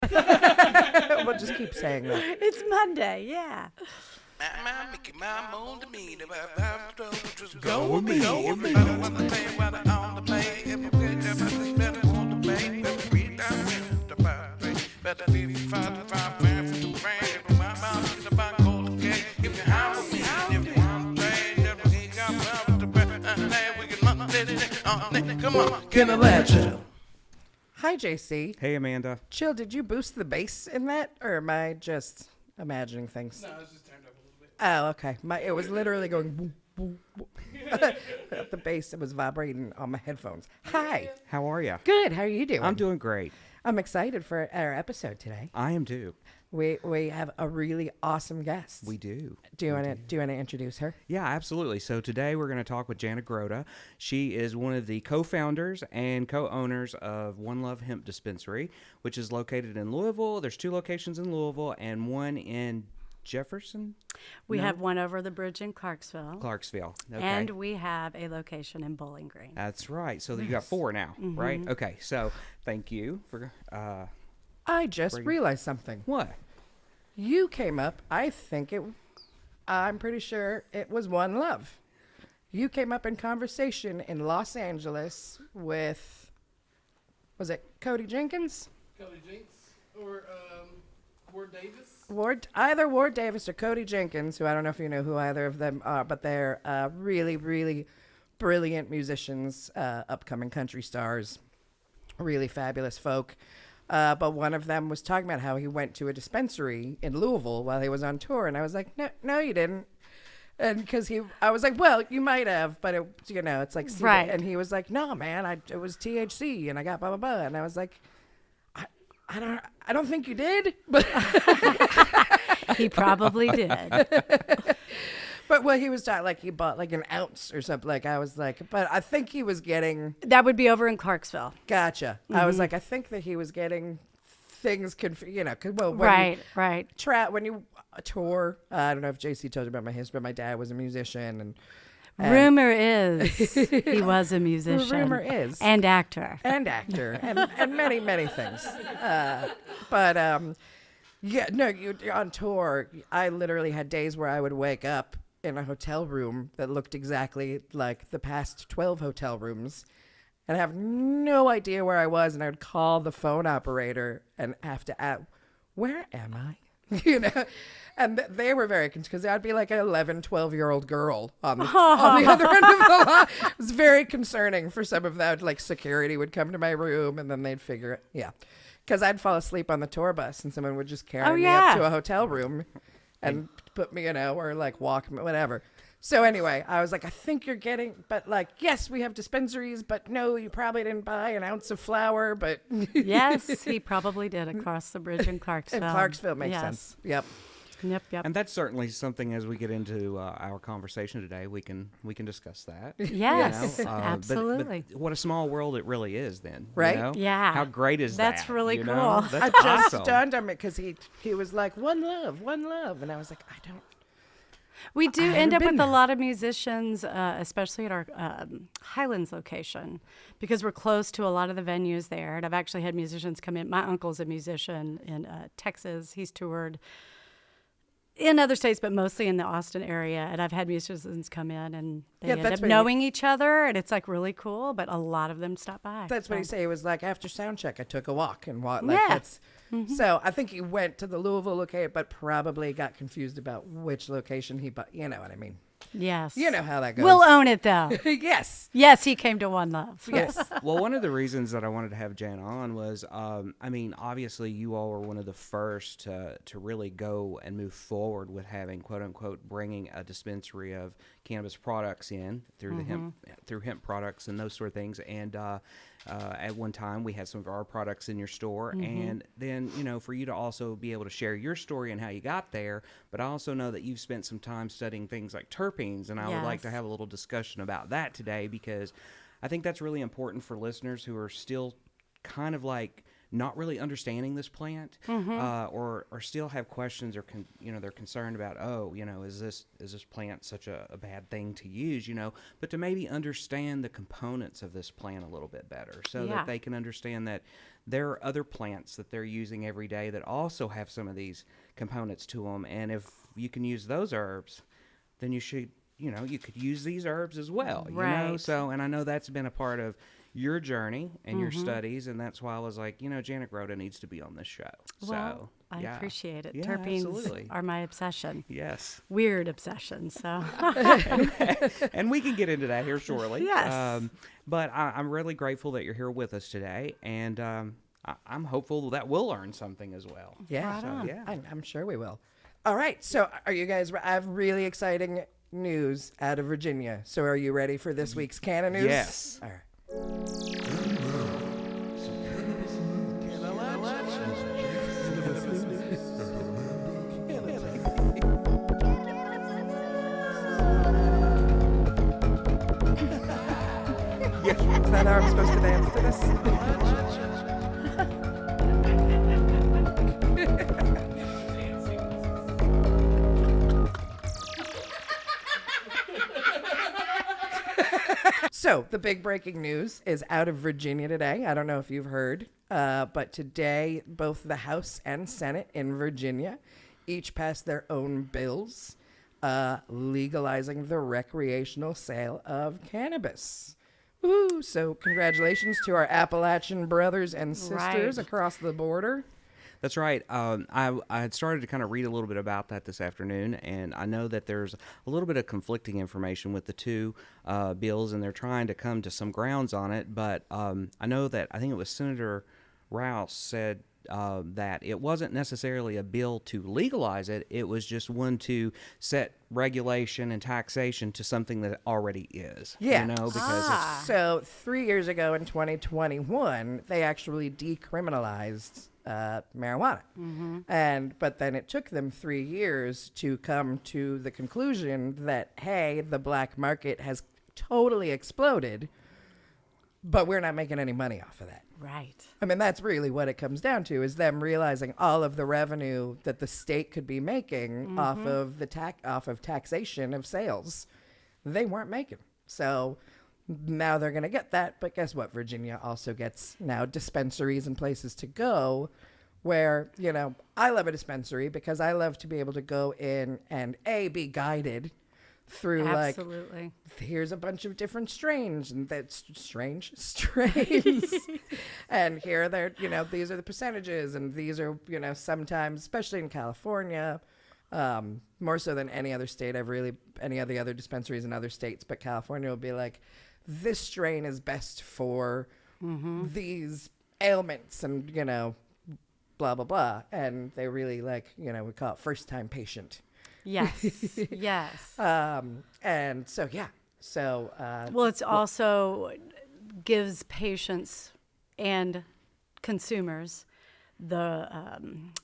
We'll just keep saying that. It's Monday, yeah. Go with me, go with me. Come on, Cannalachia. Hi, JC. Hey, Amanda. Chill, did you boost the bass in that, or am I just imagining things? No, it's just turned up a little bit. Oh, okay. It was literally going boom, boom, boom. The bass, it was vibrating on my headphones. Hi. How are you? Good. How are you doing? I'm doing great. I'm excited for our episode today. I am too. We have a really awesome guest. We do. Do you want to introduce her? Yeah, absolutely. So today we're going to talk with Jana Groda. She is one of the co-founders and co-owners of One Love Hemp Dispensary, which is located in Louisville. There's 2 locations in Louisville and one in Jefferson. We have one over the bridge in Clarksville. Clarksville. Okay. And we have a location in Bowling Green. That's right. So you got 4 now, right? Okay. So thank you for I just realized something. what? You came up, I'm pretty sure it was One Love. You came up in conversation in Los Angeles with, was it Cody Jenkins? Cody Jinks or Ward Davis. Either Ward Davis or Cody Jenkins, who I don't know if you know who either of them are, but they're really, really brilliant musicians, upcoming country stars, really fabulous folk. But one of them was talking about how he went to a dispensary in Louisville while he was on tour, and I was like, no, you didn't. And I was like, well, you might have, but it's like, Right. And he was like, no, man, it was THC, and I got blah blah blah, and I was like, I don't think you did, but He probably did. but he was talking like he bought like an ounce or something. Like I was like, but I think he was getting. That would be over in Clarksville. Gotcha. I was like, I think that he was getting things Right. When you tour, I don't know if JC told you about my history, but my dad was a musician and Rumor is he was a musician. Rumor is. And actor. and many, many things. You're on tour. I literally had days where I would wake up in a hotel room that looked exactly like the past 12 hotel rooms and have no idea where I was. And I would call the phone operator and have to ask, where am I? And they were very confused because I'd be like an 11, 12-year-old girl on the other end of the line. It was very concerning for some of that. Like security would come to my room and then they'd figure it. Yeah. Because I'd fall asleep on the tour bus and someone would just carry me up to a hotel room and put me, or like walk me, whatever. So anyway, I was like, I think you're getting, but like, yes, we have dispensaries, but no, you probably didn't buy an ounce of flour, but. Yes, he probably did across the bridge in Clarksville. In Clarksville makes sense. Yep. Yep. And that's certainly something as we get into our conversation today, we can discuss that. Yes, absolutely. But what a small world it really is then. Right? Yeah. How great is that? That's really cool. That's I awesome. just dawned on me because he was like, one love. And I was like, I don't. We do I end haven't up been with a there. lot of musicians, especially at our Highlands location, because we're close to a lot of the venues there. And I've actually had musicians come in. My uncle's a musician in Texas. He's toured in other states, but mostly in the Austin area. And I've had musicians come in and they end up knowing each other. And it's like really cool, but a lot of them stop by. That's what he said. It was like after sound check, I took a walk and walked. So I think he went to the Louisville location, but probably got confused about which location he bought. You know what I mean? Yes. You know how that goes. We'll own it though. Yes. Yes, he came to One Love. Yes. Well, one of the reasons that I wanted to have Jana on was, obviously you all were one of the first to really go and move forward with having, quote unquote, bringing a dispensary of cannabis products in through the hemp products and those sort of things. And at one time we had some of our products in your store, and then for you to also be able to share your story and how you got there. But I also know that you've spent some time studying things like terpenes, and I would like to have a little discussion about that today, because I think that's really important for listeners who are still kind of like not really understanding this plant, or still have questions, or they're concerned about, is this plant such a bad thing to use, but to maybe understand the components of this plant a little bit better, so that they can understand that there are other plants that they're using every day that also have some of these components to them, and if you can use those herbs, then you should, you could use these herbs as well, Right. So, and I know that's been a part of your journey and your studies, and that's why I was like, Jana Groda needs to be on this show. Well, So I appreciate it. Yeah, Terpenes absolutely. are my obsession. Yes. Weird obsession. So And we can get into that here shortly. Yes. But I'm really grateful that you're here with us today, and I'm hopeful that we'll learn something as well. Yeah. Right on. Yeah. I'm sure we will. All right. So are you guys, I have really exciting news out of Virginia. So are you ready for this week's Canna News? Yes. All right. Is that how I'm supposed to dance to this? So, the big breaking news is out of Virginia today. I don't know if you've heard, but today, both the House and Senate in Virginia each passed their own bills legalizing the recreational sale of cannabis. Woo! So, congratulations to our Appalachian brothers and sisters Right. across the border. That's right. I had started to kind of read a little bit about that this afternoon, and I know that there's a little bit of conflicting information with the two bills, and they're trying to come to some grounds on it. But I know that I think it was Senator Rouse said that it wasn't necessarily a bill to legalize it. It was just one to set regulation and taxation to something that already is. Yeah. Because it's So 3 years ago in 2021, they actually decriminalized marijuana, but then it took them 3 years to come to the conclusion that, hey, the black market has totally exploded, but we're not making any money off of that. right. I mean, that's really what it comes down to, is them realizing all of the revenue that the state could be making off of taxation of sales, they weren't making. So now they're going to get that. But guess what? Virginia also gets now dispensaries and places to go where, I love a dispensary because I love to be able to go in and be guided through Absolutely. here's a bunch of different strains, and that's strains and here they're, these are the percentages, and these are, sometimes, especially in California, more so than any other state, any of the other dispensaries in other states, but California will be like, this strain is best for these ailments, and blah blah blah, and they really we call it first time patient. Yes. Yes. And so, Well, it's also gives patients and consumers the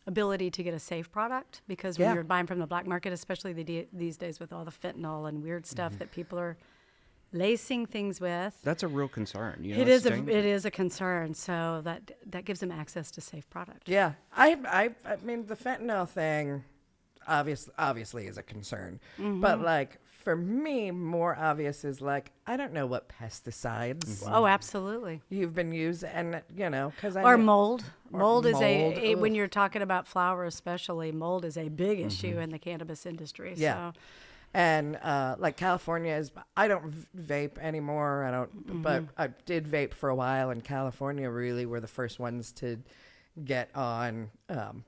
ability to get a safe product, because when Yeah. you're buying from the black market, especially these days with all the fentanyl and weird stuff that people are lacing things with, that's a real concern. it is a concern. So that gives them access to safe product. yeah, I mean, the fentanyl thing obviously is a concern, but for me, more obvious is I don't know what pesticides Oh, absolutely. you've been using, and because Or mold. Mold is mold, when ugh. you're talking about flower, especially, mold is a big issue in the cannabis industry. Yeah. So And California is, I don't vape anymore. I don't, but I did vape for a while, and California really were the first ones to get on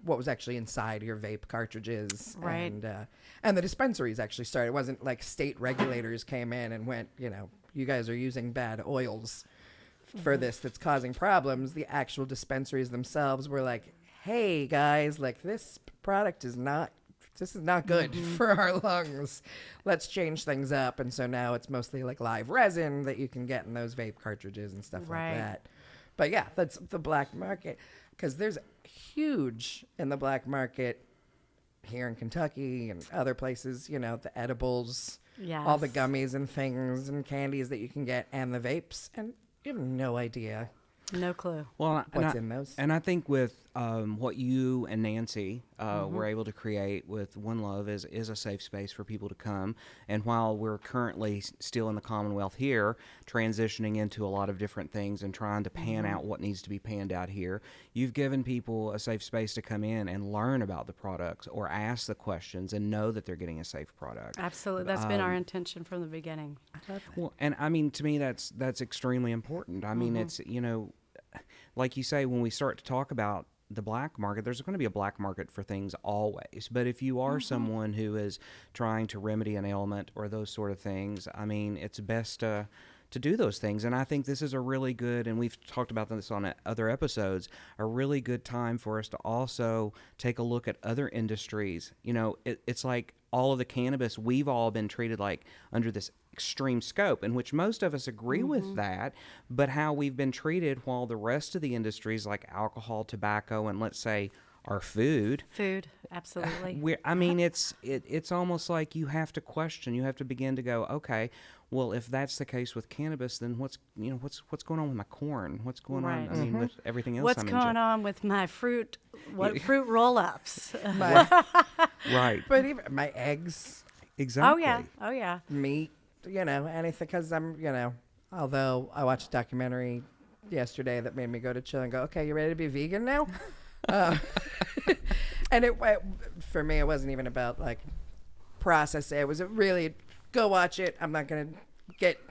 what was actually inside your vape cartridges. Right. And the dispensaries actually started. It wasn't like state regulators came in and went, you guys are using bad oils for this that's causing problems. The actual dispensaries themselves were like, hey guys, this product is not good for our lungs. Let's change things up. And so now it's mostly live resin that you can get in those vape cartridges and stuff Right. like that. But yeah, that's the black market, because there's huge in the black market here in Kentucky and other places, the edibles, all the Yes. gummies and things and candies that you can get, and the vapes. And you have no idea No clue. Well, what's in those. And I think with what you and Nancy were able to create with One Love is a safe space for people to come. And while we're currently still in the Commonwealth here, transitioning into a lot of different things and trying to pan out what needs to be panned out here, you've given people a safe space to come in and learn about the products or ask the questions and know that they're getting a safe product. Absolutely. That's been our intention from the beginning. Well, and I mean, to me, that's extremely important. I mean, it's, like you say, when we start to talk about the black market, there's going to be a black market for things always. But if you are someone who is trying to remedy an ailment or those sort of things, I mean, it's best to do those things. And I think this is a really good, and we've talked about this on other episodes, a really good time for us to also take a look at other industries. It's like all of the cannabis, we've all been treated like under this extreme scope, in which most of us agree with that, but how we've been treated while the rest of the industries like alcohol, tobacco, and let's say our food, absolutely. I mean, it's almost like you have to question, you have to begin to go, okay, well, if that's the case with cannabis, then what's going on with my corn? What's going on? I mean, with everything else. What's going on with my fruit? What fruit roll-ups? Right. But even my eggs, Exactly. Oh yeah. meat, anything, because although I watched a documentary yesterday that made me go to chill and go, okay, you ready to be vegan now? And for me, it wasn't even about like process it. It was really go watch it. I'm not going to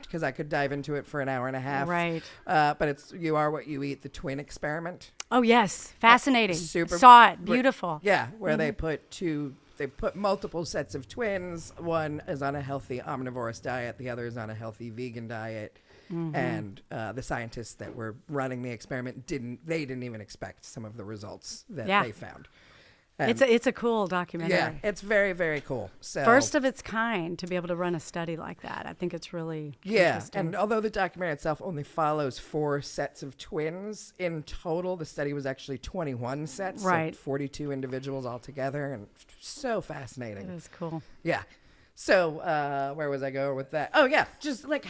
because I could dive into it for an hour and a half. Right. But it's You Are What You Eat, the twin experiment. Oh yes, fascinating. Super. Saw it. Beautiful. Yeah, where they put multiple sets of twins. One is on a healthy omnivorous diet. The other is on a healthy vegan diet. And the scientists that were running the experiment didn't even expect some of the results that they found. It's a cool documentary. Yeah, it's very, very cool. So First of its kind to be able to run a study like that. I think it's really interesting. And although the documentary itself only follows 4 sets of twins, in total the study was actually 21 sets, right? So 42 individuals altogether, and so fascinating. It is cool. Yeah. So where was I going with that? Oh yeah, just like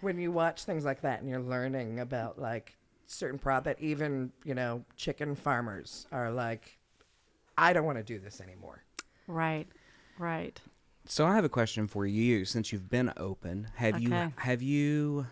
when you watch things like that and you're learning about like certain that even chicken farmers are like, I don't want to do this anymore. Right. So I have a question for you. Since you've been open, have you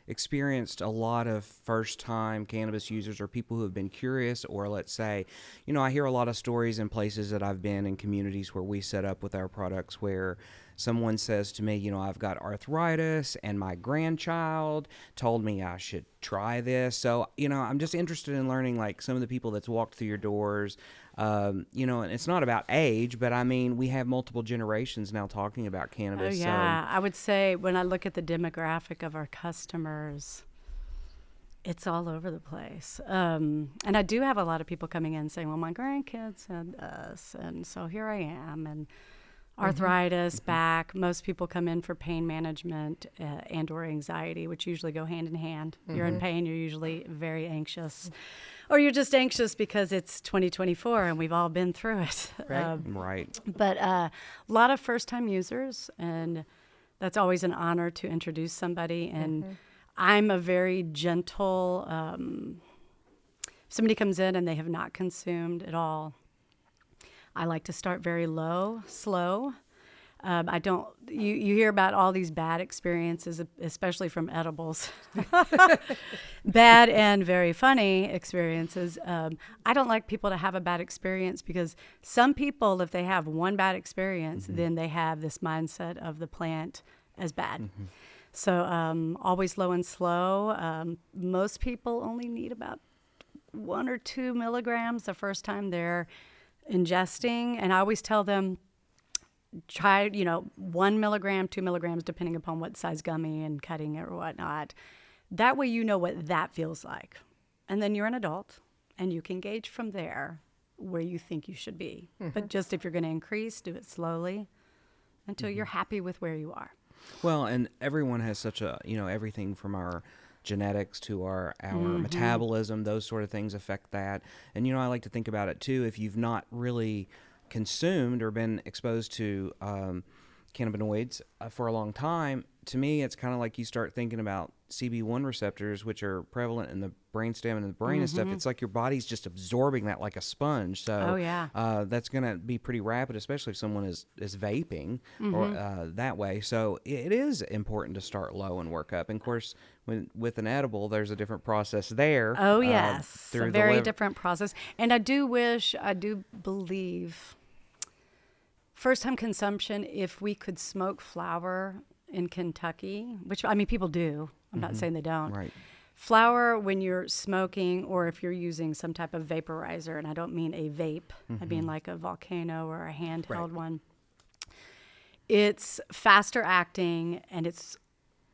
experienced a lot of first-time cannabis users or people who have been curious, or let's say, I hear a lot of stories in places that I've been in communities where we set up with our products where someone says to me, I've got arthritis and my grandchild told me I should try this. So, I'm just interested in learning like some of the people that's walked through your doors. And it's not about age, but I mean, we have multiple generations now talking about cannabis. Oh, yeah. I would say when I look at the demographic of our customers, it's all over the place. And I do have a lot of people coming in saying, well, my grandkids had us, and so here I am. And arthritis, back. Most people come in for pain management and or anxiety, which usually go hand in hand. You're in pain, you're usually very anxious. Or you're just anxious because it's 2024 and we've all been through it. Right. Right. But a lot of first-time users, and that's always an honor to introduce somebody. And I'm a very gentle, if somebody comes in and they have not consumed at all, I like to start very low, slow. You hear about all these bad experiences, especially from edibles. Bad and very funny experiences. I don't like people to have a bad experience because some people, if they have one bad experience, then they have this mindset of the plant as bad. So always low and slow. Most people only need about 1 or 2 milligrams the first time they're ingesting, and I always tell them try 1 milligram, 2 milligrams, depending upon what size gummy and cutting it or whatnot. That way you know what that feels like, and then you're an adult and you can gauge from there where you think you should be. But just if you're going to increase, do it slowly until you're happy with where you are. Well, and everyone has such a everything from our genetics to our metabolism, those sort of things affect that. And I like to think about it too, if you've not really consumed or been exposed to cannabinoids for a long time, to me, it's kind of like you start thinking about CB1 receptors, which are prevalent in the brainstem and the brain and stuff. It's like your body's just absorbing that like a sponge. So Oh, yeah. that's going to be pretty rapid, especially if someone is vaping or that way. So it is important to start low and work up. And of course, with an edible, there's a different process there. Oh, yes. Through A the very liver. different process. And I do believe, first-time consumption, if we could smoke flower in Kentucky, which, I mean, people do. I'm not saying they don't. Right. Flower, when you're smoking or if you're using some type of vaporizer, and I don't mean a vape, I mean like a Volcano or a handheld one, it's faster acting and it's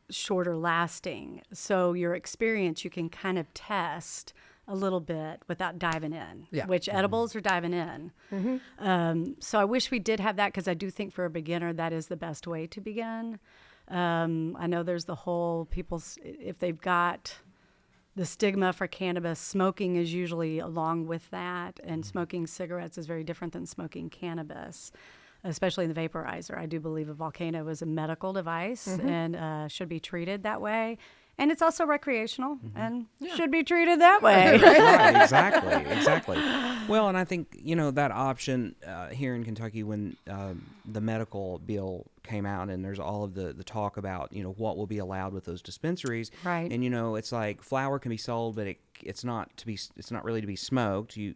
shorter lasting. So your experience, you can kind of test a little bit without diving in, which edibles are diving in. So I wish we did have that, because I do think for a beginner that is the best way to begin. I know there's the whole if they've got the stigma for cannabis, smoking is usually along with that, and smoking cigarettes is very different than smoking cannabis, especially in the vaporizer. I do believe a Volcano is a medical device and should be treated that way. And it's also recreational and should be treated that way. Right, exactly. Well, and I think, that option here in Kentucky, when the medical bill came out and there's all of the talk about, what will be allowed with those dispensaries. Right. And, it's like flower can be sold, but it's not really to be smoked. You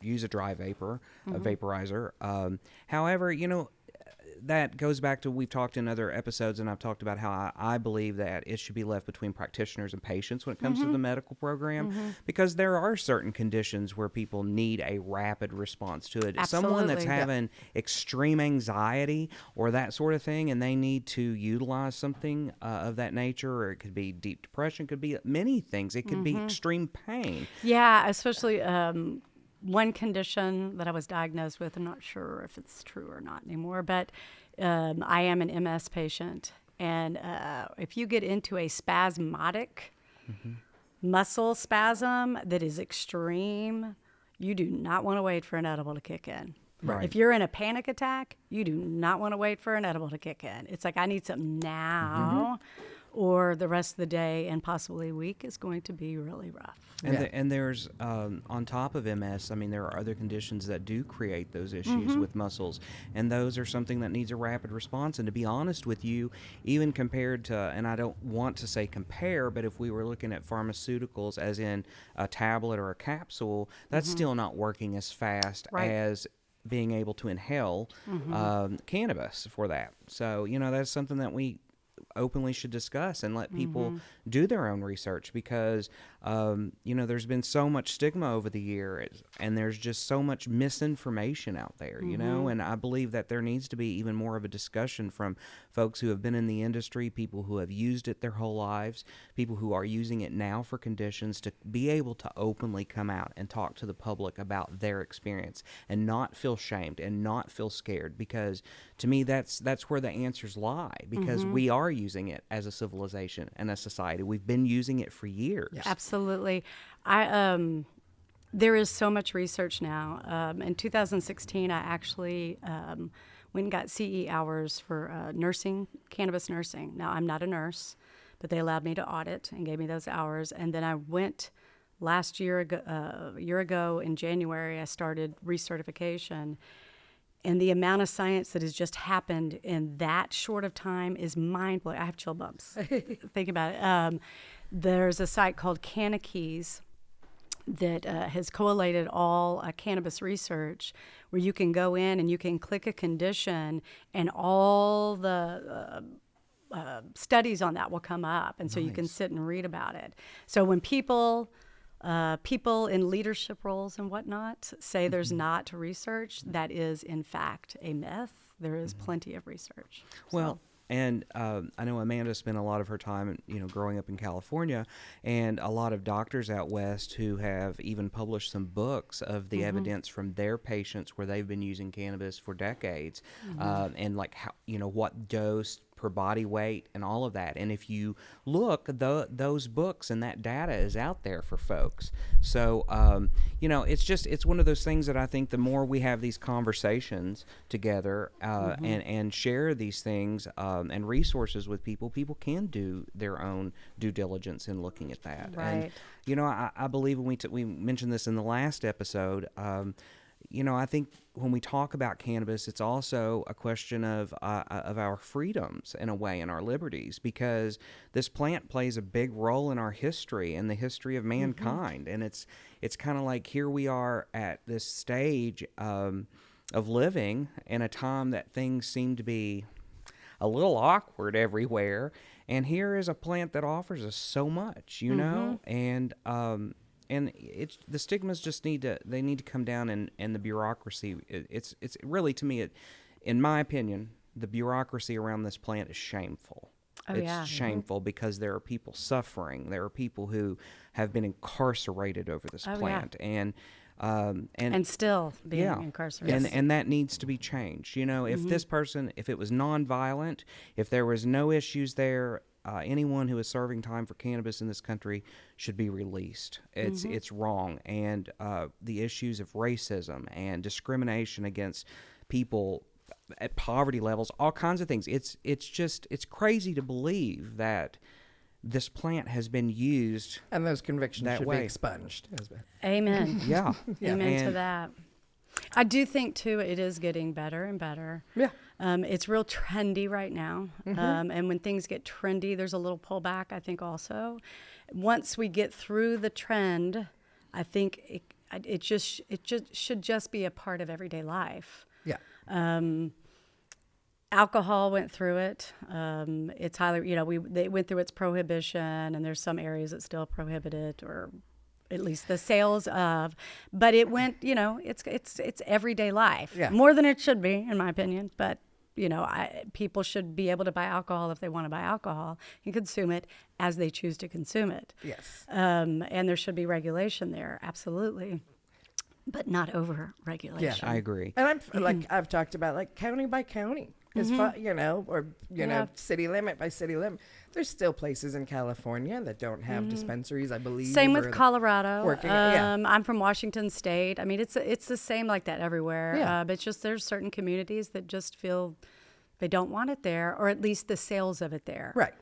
use a dry vapor, a vaporizer. However, that goes back to, we've talked in other episodes, and I've talked about how I believe that it should be left between practitioners and patients when it comes to the medical program, because there are certain conditions where people need a rapid response to it. Someone that's Absolutely. having extreme anxiety or that sort of thing, and they need to utilize something of that nature, or it could be deep depression, it could be many things. It could be extreme pain. Yeah, especially one condition that I was diagnosed with. I'm not sure if it's true or not anymore, but I am an MS patient. And if you get into a spasmodic muscle spasm that is extreme, you do not want to wait for an edible to kick in. Right. If you're in a panic attack, you do not want to wait for an edible to kick in. It's like, I need something now, or the rest of the day and possibly week is going to be really rough. And there's, on top of MS, I mean, there are other conditions that do create those issues with muscles, and those are something that needs a rapid response. And to be honest with you, even compared to, and I don't want to say compare, but if we were looking at pharmaceuticals as in a tablet or a capsule, that's still not working as fast as being able to inhale cannabis for that. So, that's something that we openly should discuss and let people do their own research, because there's been so much stigma over the years, and there's just so much misinformation out there, and I believe that there needs to be even more of a discussion from folks who have been in the industry, people who have used it their whole lives, people who are using it now for conditions, to be able to openly come out and talk to the public about their experience and not feel shamed and not feel scared, because to me that's where the answers lie, because we are using it as a civilization and a society. We've been using it for years. Absolutely. There is so much research now. In 2016, I actually went and got CE hours for nursing, cannabis nursing. Now, I'm not a nurse, but they allowed me to audit and gave me those hours. And then I went a year ago in January, I started recertification. And the amount of science that has just happened in that short of time is mind-blowing. I have chill bumps. Think about it. There's a site called Cannalachia that has collated all cannabis research, where you can go in and you can click a condition, and all the studies on that will come up. And so you can sit and read about it. So when people in leadership roles and whatnot say there's not research, that is in fact a myth. There is plenty of research. Well, and I know Amanda spent a lot of her time, growing up in California, and a lot of doctors out west who have even published some books of the evidence from their patients where they've been using cannabis for decades, and like how, what dose per body weight and all of that. And if you look, those books and that data is out there for folks. So, it's one of those things that I think the more we have these conversations together and share these things and resources with people, people can do their own due diligence in looking at that. Right. And, I believe when we mentioned this in the last episode, I think when we talk about cannabis, it's also a question of our freedoms in a way, and our liberties, because this plant plays a big role in our history and the history of mankind. And it's kind of like here we are at this stage of living in a time that things seem to be a little awkward everywhere. And here is a plant that offers us so much, and it's the stigmas just need to come down, and the bureaucracy. It's really, to me, in my opinion, the bureaucracy around this plant is shameful. It's shameful because there are people suffering. There are people who have been incarcerated over this plant, and still being incarcerated. And that needs to be changed. If this person, if it was nonviolent, if there was no issues there, anyone who is serving time for cannabis in this country should be released. It's wrong. And the issues of racism and discrimination against people at poverty levels, all kinds of things. It's crazy to believe that this plant has been used, and those convictions that should way. be expunged. Amen. Yeah. Amen to that. I do think, too, it is getting better and better. Yeah. It's real trendy right now. And when things get trendy, there's a little pullback, I think, also. Once we get through the trend, I think it just should just be a part of everyday life. Yeah. Alcohol went through it. It's highly, they went through its prohibition, and there's some areas that still prohibit it, or at least the sales of, but it went, it's everyday life. Yeah. More than it should be, in my opinion. But, people should be able to buy alcohol if they want to buy alcohol and consume it as they choose to consume it. Yes. And there should be regulation there, absolutely, but not over regulation. I agree. And I've talked about county by county. As far, city limit by city limit. There's still places in California that don't have dispensaries, I believe. Same with Colorado. Yeah. I'm from Washington State. I mean, it's the same like that everywhere. Yeah. But it's just there's certain communities that just feel they don't want it there, or at least the sales of it there. Right.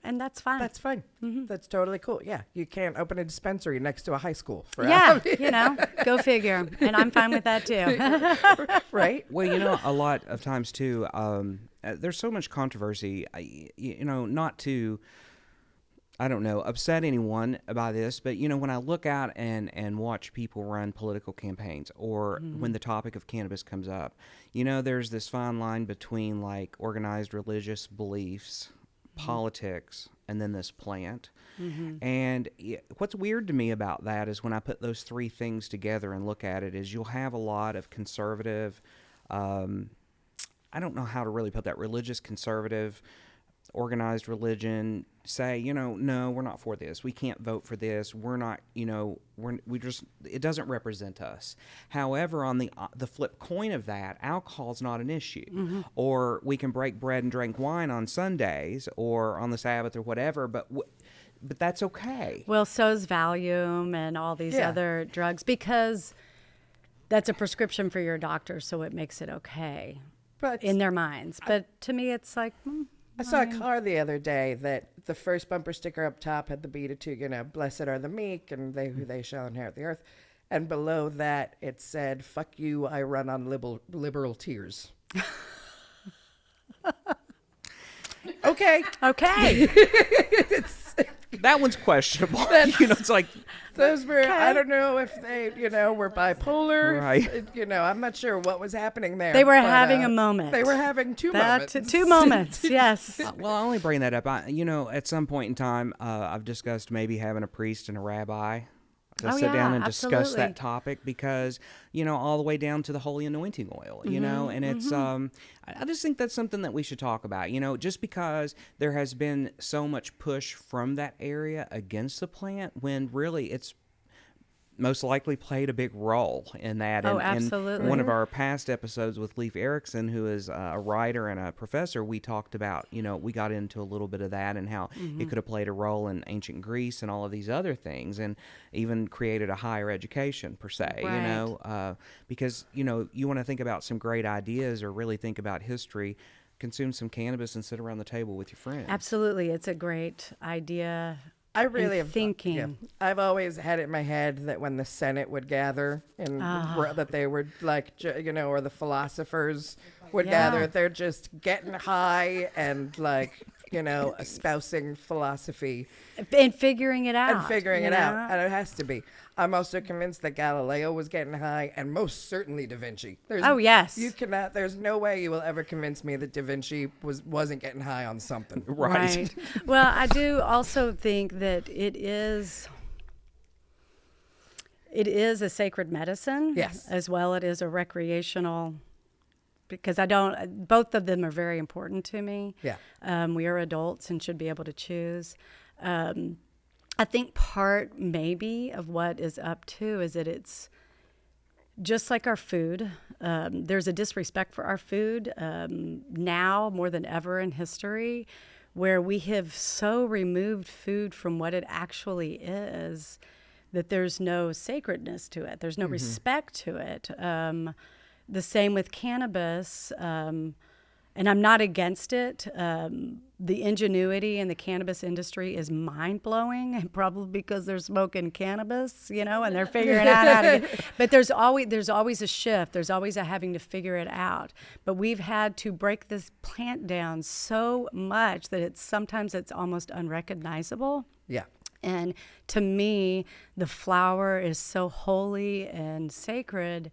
And that's fine. That's fine. That's totally cool. Yeah. You can't open a dispensary next to a high school. Go figure. And I'm fine with that too. Right? Well, a lot of times too, there's so much controversy, not to, I don't know, upset anyone by this, but, when I look out and watch people run political campaigns, or when the topic of cannabis comes up, there's this fine line between organized religious beliefs, politics, and then this plant. And what's weird to me about that is when I put those three things together and look at it, is you'll have a lot of conservative, I don't know how to really put that, religious conservative, organized religion say, no, we're not for this. We can't vote for this. We're not, it doesn't represent us. However, on the flip coin of that, alcohol's not an issue. Or we can break bread and drink wine on Sundays or on the Sabbath or whatever, but that's okay. Well, so's Valium and all these other drugs, because that's a prescription for your doctor, so it makes it okay But in their minds. But to me, it's like, I saw a car the other day that the first bumper sticker up top had the Beatitude, blessed are the meek, and they shall inherit the earth. And below that, it said, fuck you, I run on liberal tears. Okay. That one's questionable. It's like, those were, I don't know if they, were bipolar. Right. I'm not sure what was happening there. they were having a moment. They were having two moments. Two moments, yes. well, I only bring that up. At some point in time, I've discussed maybe having a priest and a rabbi to sit down and discuss that topic, because, all the way down to the holy anointing oil, and it's, I just think that's something that we should talk about, just because there has been so much push from that area against the plant, when really it's most likely played a big role in that. Oh, And absolutely. in one of our past episodes with Leif Erikson, who is a writer and a professor, we talked about, we got into a little bit of that and how it could have played a role in ancient Greece and all of these other things, and even created a higher education per se, Right. because, you want to think about some great ideas or really think about history, consume some cannabis and sit around the table with your friends. Absolutely. It's a great idea. I really and have thinking. yeah. I've always had it in my head that when the Senate would gather and that they were like, or the philosophers would Yeah. gather, they're just getting high and like, espousing philosophy And figuring it out. and figuring you it know? out. And it has to be. I'm also convinced that Galileo was getting high, and most certainly Da Vinci. Oh, yes. You cannot. There's no way you will ever convince me that Da Vinci wasn't getting high on something. Right. Well, I do also think that it is a sacred medicine. Yes. As well, it is a recreational. Because both of them are very important to me. Yeah. We are adults and should be able to choose. I think part maybe of what is up too is that it's just like our food. There's a disrespect for our food now more than ever in history, where we have so removed food from what it actually is that there's no sacredness to it. There's no respect to it. The same with cannabis, and I'm not against it. The ingenuity in the cannabis industry is mind-blowing, and probably because they're smoking cannabis, and they're figuring out how to get. But there's always a shift. There's always a having to figure it out. But we've had to break this plant down so much that sometimes it's almost unrecognizable. Yeah. And to me, the flower is so holy and sacred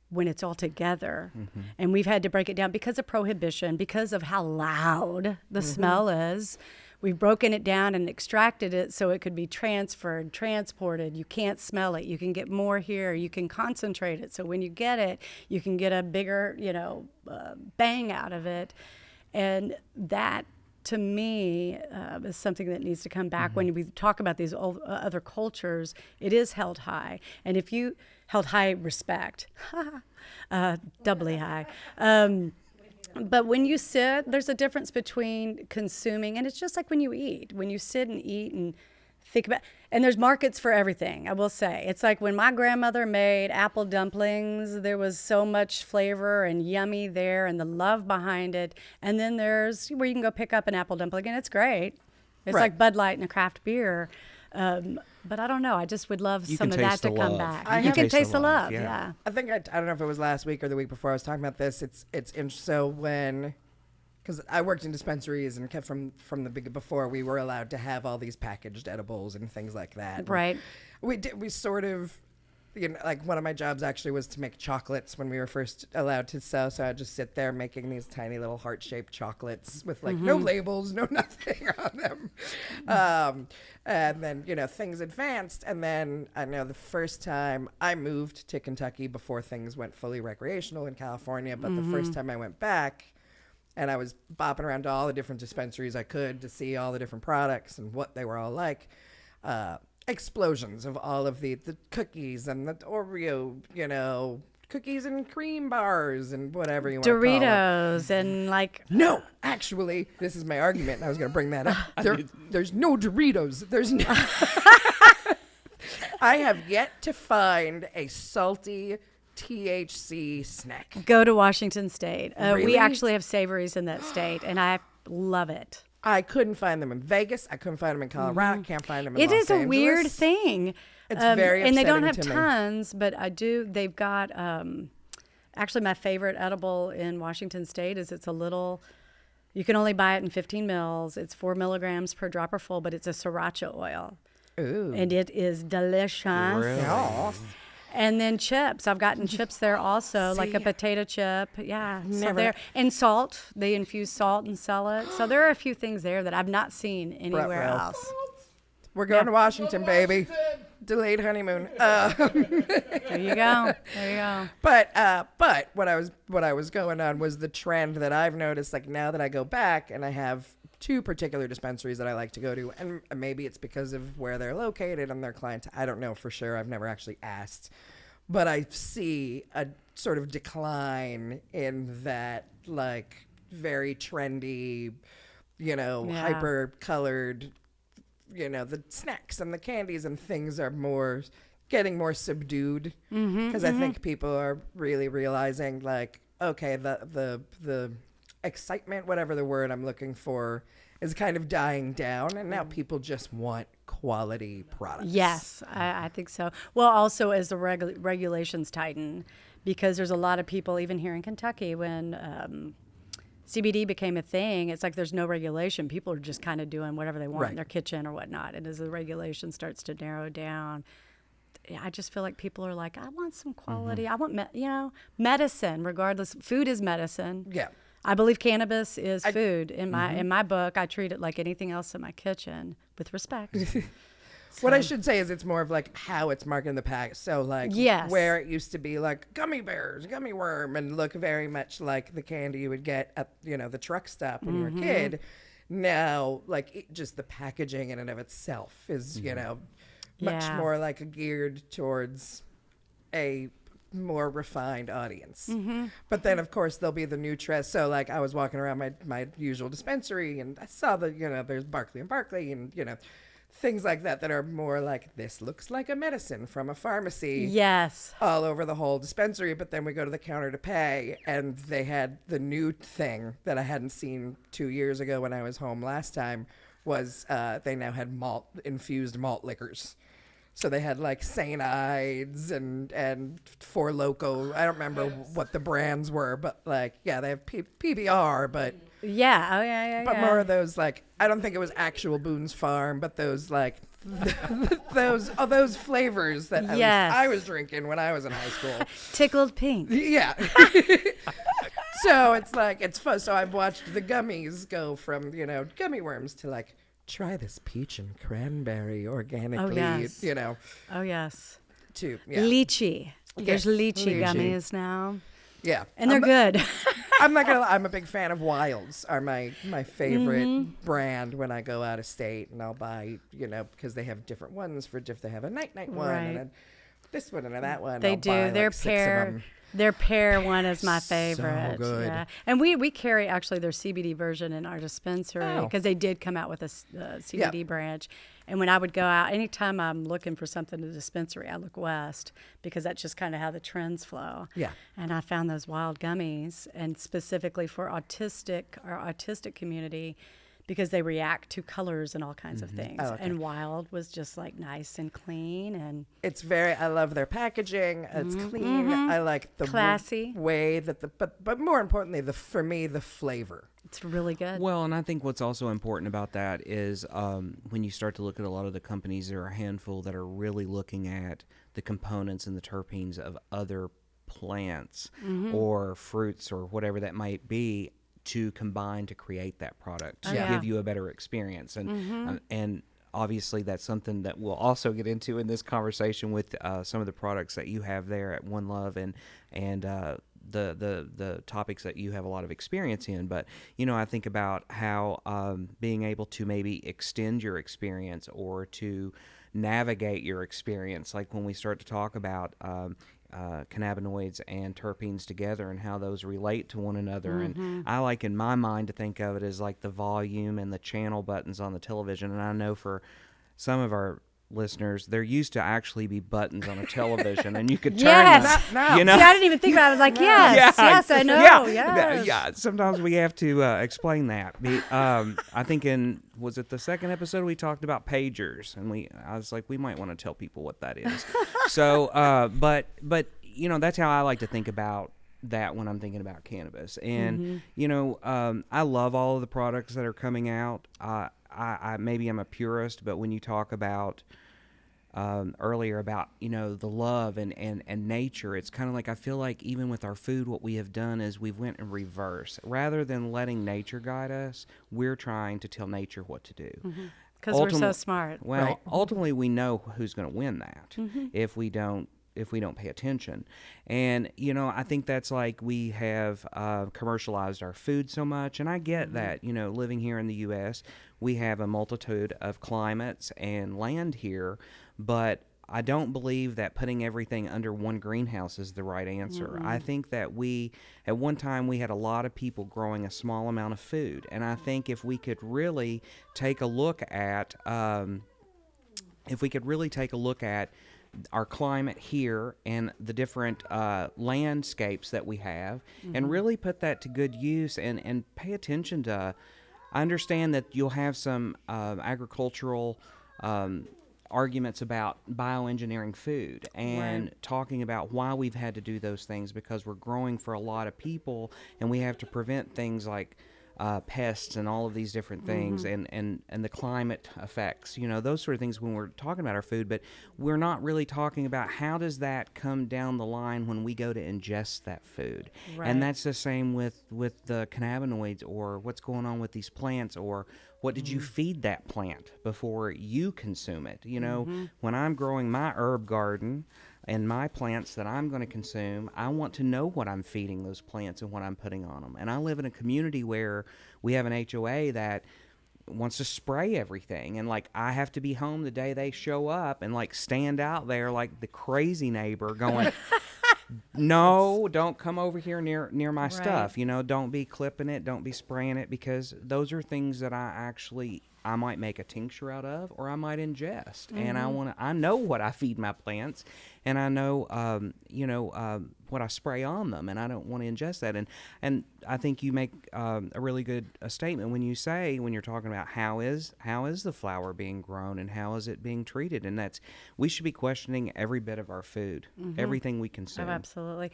when it's all together. And we've had to break it down because of prohibition, because of how loud the smell is. We've broken it down and extracted it so it could be transferred, transported. You can't smell it. You can get more here. You can concentrate it. So when you get it, you can get a bigger, bang out of it. And that, to me, is something that needs to come back. When we talk about these other cultures, it is held high. And if you held high respect, doubly high. But when you sit, there's a difference between consuming, and it's just like when you eat. When you sit and eat and think about, and there's markets for everything, I will say. It's like when my grandmother made apple dumplings, there was so much flavor and yummy there and the love behind it. And then there's where you can go pick up an apple dumpling, and it's great. It's Right. like Bud Light and a craft beer. But I don't know. I just would love You some can of that taste to the come love. back. You can taste the love, yeah. I think I don't know if it was last week or the week before I was talking about this. So when, because I worked in dispensaries and kept from the big before we were allowed to have all these packaged edibles and things like that. Right. We sort of, like one of my jobs actually was to make chocolates when we were first allowed to sell. So I'd just sit there making these tiny little heart-shaped chocolates with like no labels, no nothing on them. And then, things advanced. And then I know the first time I moved to Kentucky before things went fully recreational in California, but the first time I went back and I was bopping around to all the different dispensaries I could to see all the different products and what they were all like. Explosions of all of the cookies and the Oreo, cookies and cream bars and whatever you want to call it. Doritos and like No, actually, this is my argument, and I was going to bring that up. There's no Doritos. There's no. I have yet to find a salty THC snack. go to Washington State. We Really? actually have savories in that state, and I love it. I couldn't find them in Vegas. I couldn't find them in Colorado. Can't find them in It Los is a weird Angeles. thing. It's very and they don't have upsetting to me. tons, but I do. They've got actually my favorite edible in Washington State is it's a little. You can only buy it in 15 mils. It's 4 milligrams per dropper full, but it's a sriracha oil, Ooh. and it is delicious. Really? Yeah. And then chips. I've gotten chips there also, like a See? potato chip. Yeah. So Never- there and salt. They infuse salt and sell it. So there are a few things there that I've not seen anywhere Ruh-roh. else. We're going to Washington, baby. Delayed honeymoon. There you go. There you go. But what I was going on was the trend that I've noticed. Like now that I go back and I have two particular dispensaries that I like to go to, and maybe it's because of where they're located and their client. I don't know for sure. I've never actually asked, but I see a sort of decline in that, like, very trendy, hyper colored, the snacks and the candies and things are getting more subdued, because I think people are really realizing, like, okay, the excitement, whatever the word I'm looking for, is kind of dying down, and now people just want quality products. Yes, I think so. Well, also as the regulations tighten, because there's a lot of people, even here in Kentucky, when CBD became a thing, it's like there's no regulation. People are just kind of doing whatever they want in their kitchen or whatnot. And as the regulation starts to narrow down, I just feel like people are like, I want some quality. I want, medicine, regardless. Food is medicine. Yeah. I believe cannabis is food. In my book, I treat it like anything else in my kitchen with respect. What I should say is it's more of like how it's marketed in the pack. So like where it used to be like gummy bears, gummy worm, and look very much like the candy you would get at, the truck stop when you were a kid. Now, like just the packaging in and of itself is, much more like geared towards a more refined audience. But then of course there'll be the new trend. So like I was walking around my usual dispensary and I saw there's Barkley and Barkley and things like that are more like, this looks like a medicine from a pharmacy. Yes. All over the whole dispensary. But then we go to the counter to pay, and they had the new thing that I hadn't seen 2 years ago when I was home last time, was they now had infused malt liquors. So they had like St. Ides and Four Loko. I don't remember what the brands were, but like, they have PBR, but... Yeah, oh yeah. But more of those, like, I don't think it was actual Boone's Farm, but those, like, those flavors that at least I was drinking when I was in high school. Tickled pink. Yeah. So it's like, it's fun. So I've watched the gummies go from, gummy worms to like, try this peach and cranberry organically, Oh, yes. To, lychee. There's lychee gummies now. Yeah. And they're good. I'm not gonna lie, I'm a big fan of Wilds. Are my favorite brand when I go out of state, and I'll buy, because they have different ones for they have a night one and this one and that one. They do. Their pear one is my favorite. So good. Yeah. And we carry actually their CBD version in our dispensary, because they did come out with a CBD branch. And when I would go out, anytime I'm looking for something in the dispensary, I look west, because that's just kind of how the trends flow. Yeah. And I found those wild gummies, and specifically for our autistic community, because they react to colors and all kinds of things. Oh, okay. And Wild was just like nice and clean, and I love their packaging. It's clean. I like the classy way that but more importantly, for me, the flavor. It's really good. Well, and I think what's also important about that is when you start to look at a lot of the companies, there are a handful that are really looking at the components and the terpenes of other plants or fruits or whatever that might be, to combine to create that product to give you a better experience. And obviously that's something that we'll also get into in this conversation with some of the products that you have there at One Love and the topics that you have a lot of experience in. But I think about how being able to maybe extend your experience or to navigate your experience, like when we start to talk about cannabinoids and terpenes together and how those relate to one another. And I like, in my mind, to think of it as like the volume and the channel buttons on the television. And I know for some of our listeners, there used to actually be buttons on a television, and you could turn them. See, I didn't even think about it. I was like, yes, I know. Yeah. Sometimes we have to explain that. I think was it the second episode we talked about pagers, and I was like, we might want to tell people what that is. So, but that's how I like to think about that when I'm thinking about cannabis. And I love all of the products that are coming out. I maybe I'm a purist, but when you talk about earlier about the love and nature, it's kind of like, I feel like even with our food, what we have done is we've went in reverse. Rather than letting nature guide us, we're trying to tell nature what to do. Because we're so smart. Well, ultimately we know who's going to win that if we don't don't pay attention. And I think that's like we have commercialized our food so much, and I get that. Living here in the U.S., we have a multitude of climates and land here, but I don't believe that putting everything under one greenhouse is the right answer. I think that at one time, we had a lot of people growing a small amount of food. And I think if we could really take a look at, our climate here and the different landscapes that we have, and really put that to good use and pay attention to, I understand that you'll have some agricultural arguments about bioengineering food and talking about why we've had to do those things, because we're growing for a lot of people and we have to prevent things like pests and all of these different things, and the climate effects, those sort of things when we're talking about our food. But we're not really talking about how does that come down the line when we go to ingest that food. And that's the same with the cannabinoids, or what's going on with these plants, or what did you feed that plant before you consume it. When I'm growing my herb garden and my plants that I'm going to consume, I want to know what I'm feeding those plants and what I'm putting on them. And I live in a community where we have an HOA that wants to spray everything, and like I have to be home the day they show up and like stand out there like the crazy neighbor going, no, don't come over here near my stuff. Don't be clipping it, don't be spraying it, because those are things that I might make a tincture out of, or I might ingest. And I know what I feed my plants, and I know what I spray on them, and I don't want to ingest that. And I think you make a really good statement when you're talking about how is the flower being grown and how is it being treated, and we should be questioning every bit of our food, everything we consume. Oh, absolutely.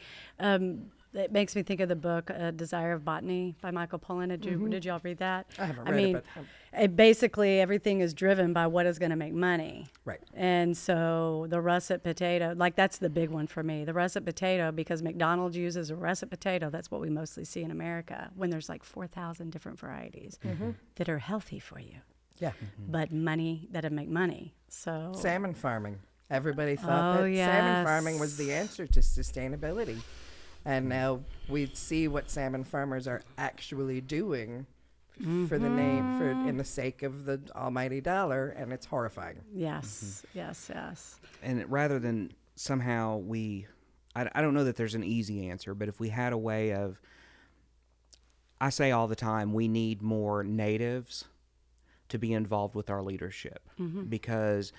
It makes me think of the book Desire of Botany by Michael Pollan. Did y'all read that? I haven't read it, but basically everything is driven by what is going to make money. Right. And so the russet potato, like that's the big one for me. The russet potato, because McDonald's uses a russet potato, that's what we mostly see in America, when there's like 4,000 different varieties that are healthy for you. Yeah. But that'll make money. So Salmon farming. Everybody thought that salmon farming was the answer to sustainability. And now we see what salmon farmers are actually doing for in the sake of the almighty dollar, and it's horrifying. Yes. And rather than somehow I don't know that there's an easy answer, but if we had a way of, I say all the time, we need more natives to be involved with our leadership, because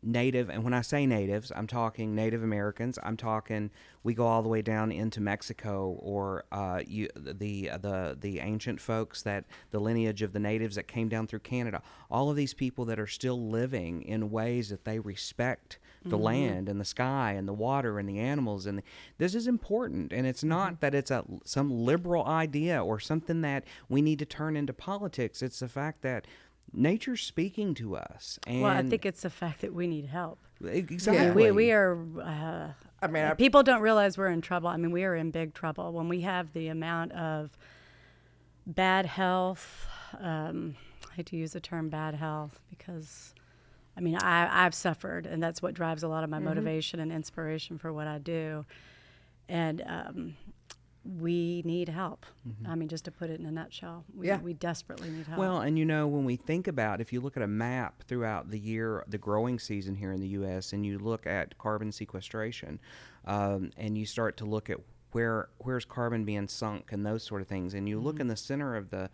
native, and when I say natives, I'm talking Native Americans. I'm talking, we go all the way down into Mexico, or the ancient folks, that the lineage of the natives that came down through Canada. All of these people that are still living in ways that they respect the land and the sky and the water and the animals, and this is important. And it's not that it's some liberal idea or something that we need to turn into politics. It's the fact that nature's speaking to us. And I think it's the fact that we need help. Exactly. Yeah, we are. People don't realize we're in trouble. I mean, we are in big trouble when we have the amount of bad health. I hate to use the term bad health, because I've suffered, and that's what drives a lot of my motivation and inspiration for what I do. And we need help. Just to put it in a nutshell, we desperately need help. Well, and when we think about, if you look at a map throughout the year, the growing season here in the U.S., and you look at carbon sequestration, and you start to look at where's carbon being sunk and those sort of things, and you look in the center of the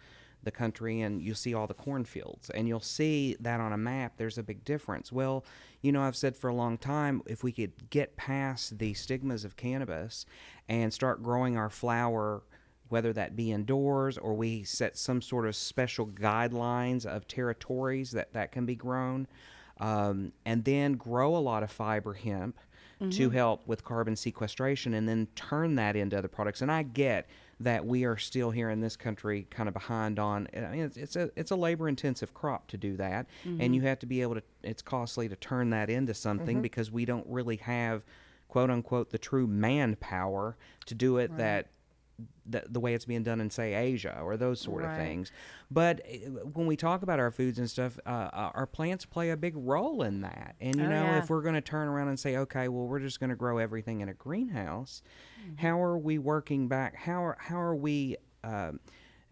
country, and you see all the cornfields, and you'll see that on a map there's a big difference. Well, I've said for a long time, if we could get past the stigmas of cannabis and start growing our flower, whether that be indoors, or we set some sort of special guidelines of territories that can be grown, and then grow a lot of fiber hemp to help with carbon sequestration, and then turn that into other products. And I get that we are still here in this country kind of behind on. It's a labor-intensive crop to do that, and you have to be able to. It's costly to turn that into something, because we don't really have, quote unquote, the true manpower to do it. the way it's being done in, say, Asia or those sort of Right. things. But when we talk about our foods and stuff, our plants play a big role in that. And, you Oh, know, yeah. if we're going to turn around and say, okay, well, we're just going to grow everything in a greenhouse, Mm-hmm. how are we working back? How are we...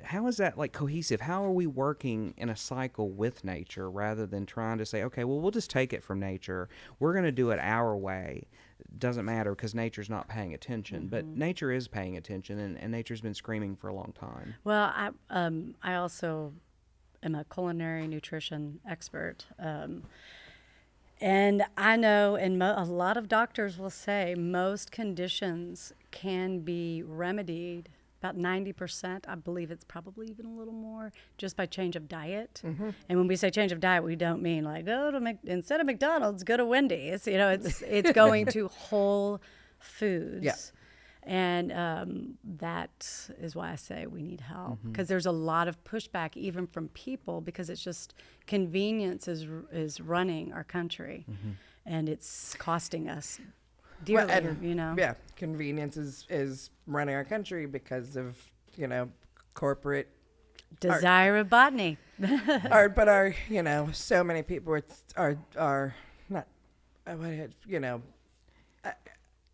how is that like cohesive? How are we working in a cycle with nature rather than trying to say, okay, well, we'll just take it from nature. We're going to do it our way. Doesn't matter because nature's not paying attention. But nature is paying attention, and nature's been screaming for a long time. Well, I also am a culinary nutrition expert. And I know, and a lot of doctors will say most conditions can be remedied about 90%. I believe it's probably even a little more just by change of diet. And when we say change of diet, we don't mean like go to instead of McDonald's, go to Wendy's. You know, it's going to whole foods. Yeah. And that is why I say we need help, because there's a lot of pushback even from people, because it's just convenience is running our country, and it's costing us dearly. Well, and, you know. Yeah, convenience is running our country because of, you know, corporate Desire of botany. but you know, so many people are not, you know,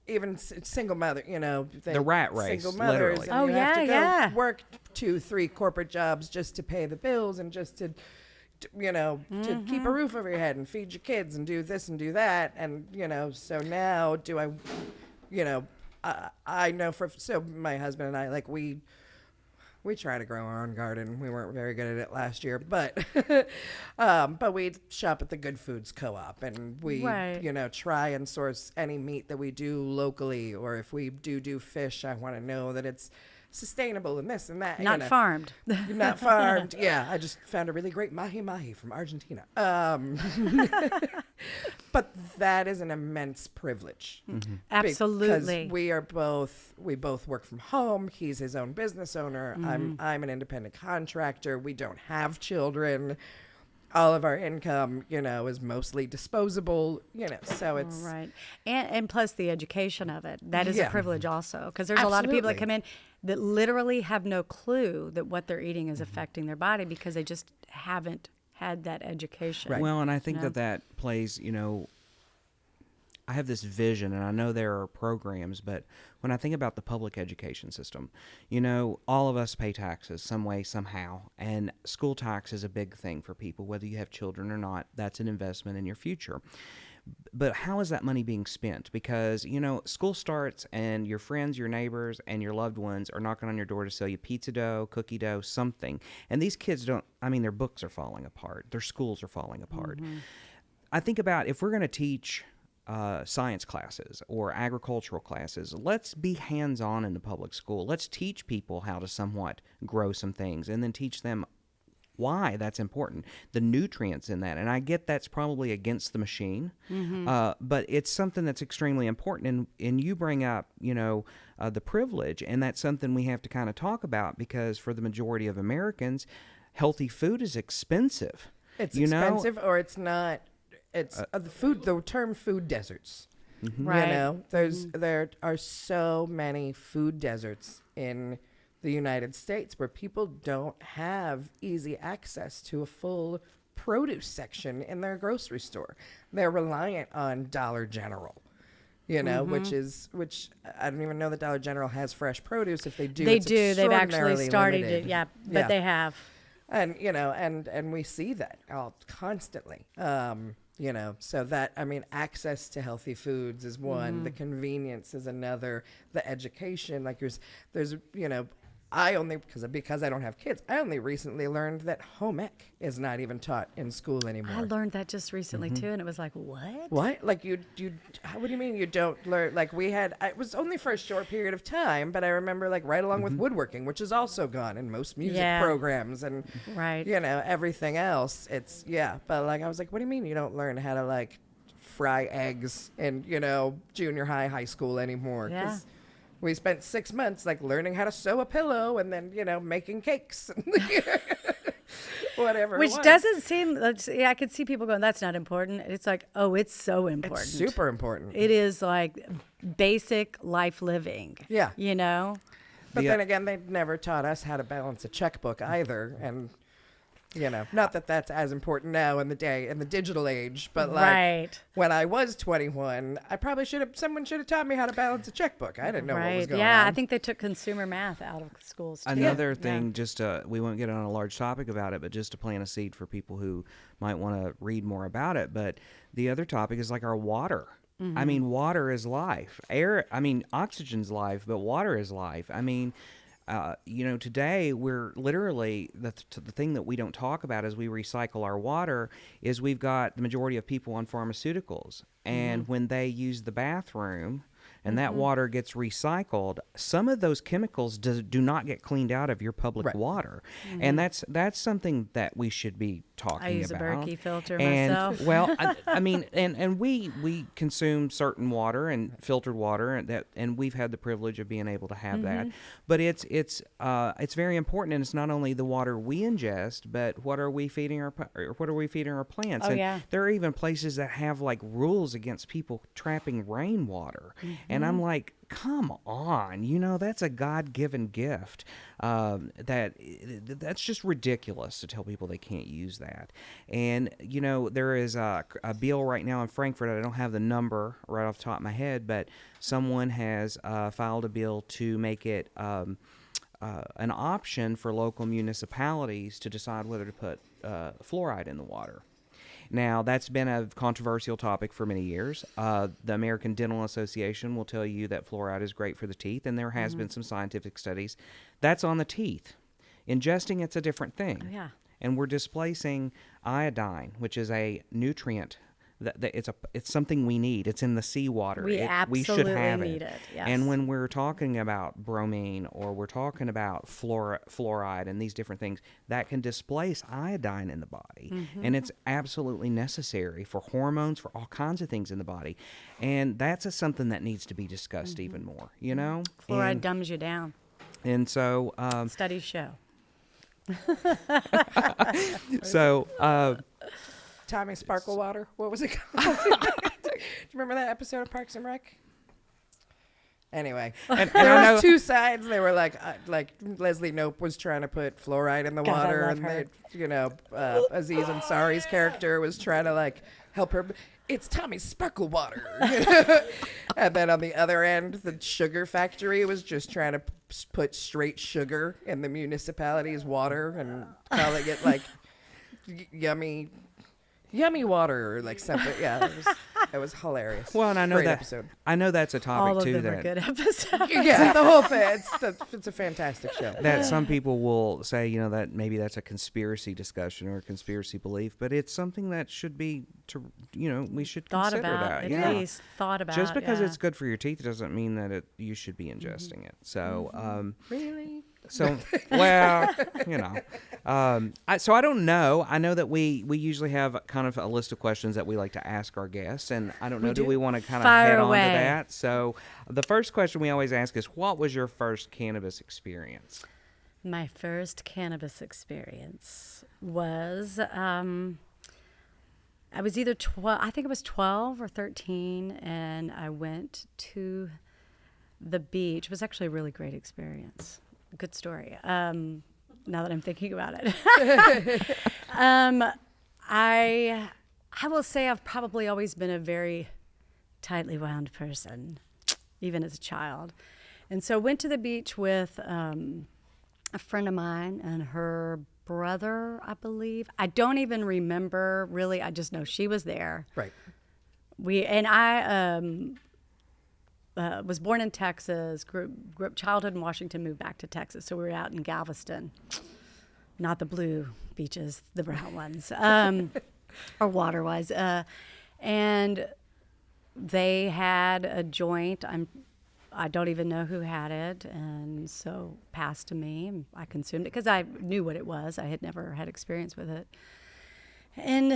even single mother, you know, The rat race, single mothers, literally. and Oh, you have to go yeah. work 2-3 corporate jobs just to pay the bills and just to you know, to keep a roof over your head and feed your kids and do this and do that, and you know, so now do I, you know, I know so my husband and I, like, we try to grow our own garden. We weren't very good at it last year, but we shop at the Good Foods Co-op, and we, Right. you know, try and source any meat that we do locally, or if we do fish, I want to know that it's sustainable and this and that. Not you know. farmed. Not farmed. Yeah, I just found a really great mahi from Argentina. But that is an immense privilege. Absolutely. Because we both work from home. He's his own business owner. I'm an independent contractor. We don't have children. All of our income, you know, is mostly disposable, you know, so it's Right. And plus the education of it. That is a Yeah. privilege also, because there's a lot of people that Absolutely. come in that literally have no clue that what they're eating is affecting their body because they just haven't had that education. Right. Well, and I think Yeah. that plays, you know, I have this vision, and I know there are programs, but when I think about the public education system, you know, all of us pay taxes some way, somehow, and school tax is a big thing for people, whether you have children or not. That's an investment in your future. But how is that money being spent? Because, you know, school starts and your friends, your neighbors, and your loved ones are knocking on your door to sell you pizza dough, cookie dough, something. And these kids their books are falling apart. Their schools are falling apart. I think about if we're going to teach science classes or agricultural classes, let's be hands-on in the public school. Let's teach people how to somewhat grow some things and then teach them why that's important, the nutrients in that. And I get that's probably against the machine, but it's something that's extremely important. And you bring up, you know, the privilege, and that's something we have to kind of talk about, because for the majority of Americans, healthy food is expensive. It's You know? expensive, or it's not. It's the term food deserts. Right. You know, there are so many food deserts in the United States where people don't have easy access to a full produce section in their grocery store. They're reliant on Dollar General. You know, which I don't even know that Dollar General has fresh produce. If they do, They it's do. They've actually extraordinarily started limited. it. Yeah, but they have. And you know, and we see that all constantly. You know, so that, I mean, access to healthy foods is one. The convenience is another. The education, like there's you know, because I don't have kids, I only recently learned that home ec is not even taught in school anymore. I learned that just recently too, and it was like, what? What? Like what do you mean you don't learn? Like it was only for a short period of time, but I remember like right along with woodworking, which is also gone in most music Yeah. programs and Right. you know, everything else. But like I was like, what do you mean you don't learn how to like fry eggs in, you know, junior high school anymore? Yeah. We spent 6 months like learning how to sew a pillow and then, you know, making cakes. Whatever. it Which was. doesn't seem, I could see people going, that's not important. It's like, oh, it's so important. It's super important. It is like basic life living. Yeah. You know? But then again, they never taught us how to balance a checkbook either. And, not that that's as important now in the digital age, but like when I was 21, someone should have taught me how to balance a checkbook. I didn't know what was going on. Yeah, I think they took consumer math out of schools too. Another thing, just we won't get on a large topic about it, but just to plant a seed for people who might want to read more about it. But the other topic is like our water. I mean, water is life. Oxygen's life, but water is life. I mean, today we're literally, the thing that we don't talk about as we recycle our water is we've got the majority of people on pharmaceuticals. And when they use the bathroom and that water gets recycled, some of those chemicals do not get cleaned out of your public water. And that's something that we should be talking about. I use a Berkey filter myself. Well, and we consume certain water and filtered water, and we've had the privilege of being able to have that. But it's very important, and it's not only the water we ingest, but what are we feeding our plants? Oh, and yeah. there are even places that have like rules against people trapping rainwater, and I'm like, come on, that's a God-given gift. That's just ridiculous to tell people they can't use that. And there is a bill right now in Frankfurt. I don't have the number right off the top of my head, but someone has filed a bill to make it an option for local municipalities to decide whether to put fluoride in the water. Now, that's been a controversial topic for many years. The American Dental Association will tell you that fluoride is great for the teeth, and there has been some scientific studies. That's on the teeth. Ingesting, it's a different thing. Oh, yeah. And we're displacing iodine, which is a nutrient. It's something we need. It's in the seawater. We should have need it. Yes. And when we're talking about bromine or we're talking about fluoride and these different things, that can displace iodine in the body. And it's absolutely necessary for hormones, for all kinds of things in the body. And that's something that needs to be discussed even more, Fluoride dumbs you down. And so... studies show. Tommy Sparkle Water. What was it called? Do you remember that episode of Parks and Rec? Anyway, and there was two sides. They were like Leslie Knope was trying to put fluoride in the God, water, I and love they, Aziz Ansari's character was trying to like help her. It's Tommy Sparkle Water. And then on the other end, the sugar factory was just trying to put straight sugar in the municipality's water and calling it like yummy water or like something. Yeah, it was hilarious. Well, and I know Great that episode. I know that's a topic All of too them are that good episodes. Yeah, the whole thing. It's a fantastic show. that some people will say, that maybe that's a conspiracy discussion or a conspiracy belief, but it's something that should be we should Thought consider about, that. at least thought about. Just because yeah. it's good for your teeth doesn't mean that you should be ingesting it. So, Really? So, well, so I don't know. I know that we usually have kind of a list of questions that we like to ask our guests, and I don't know, do we want to kind of head on to that? So the first question we always ask is, what was your first cannabis experience? My first cannabis experience was, I was either 12, I think it was 12 or 13, and I went to the beach. It was actually a really great experience. Good story. Now that I'm thinking about it. I will say I've probably always been a very tightly wound person, even as a child. And so went to the beach with a friend of mine and her brother, I believe. I don't even remember really. I just know she was there. Right. I was born in Texas, grew up childhood in Washington, moved back to Texas. So we were out in Galveston, not the blue beaches, the brown ones, or water-wise. And they had a joint. I don't even know who had it, and so passed to me. And I consumed it because I knew what it was. I had never had experience with it. And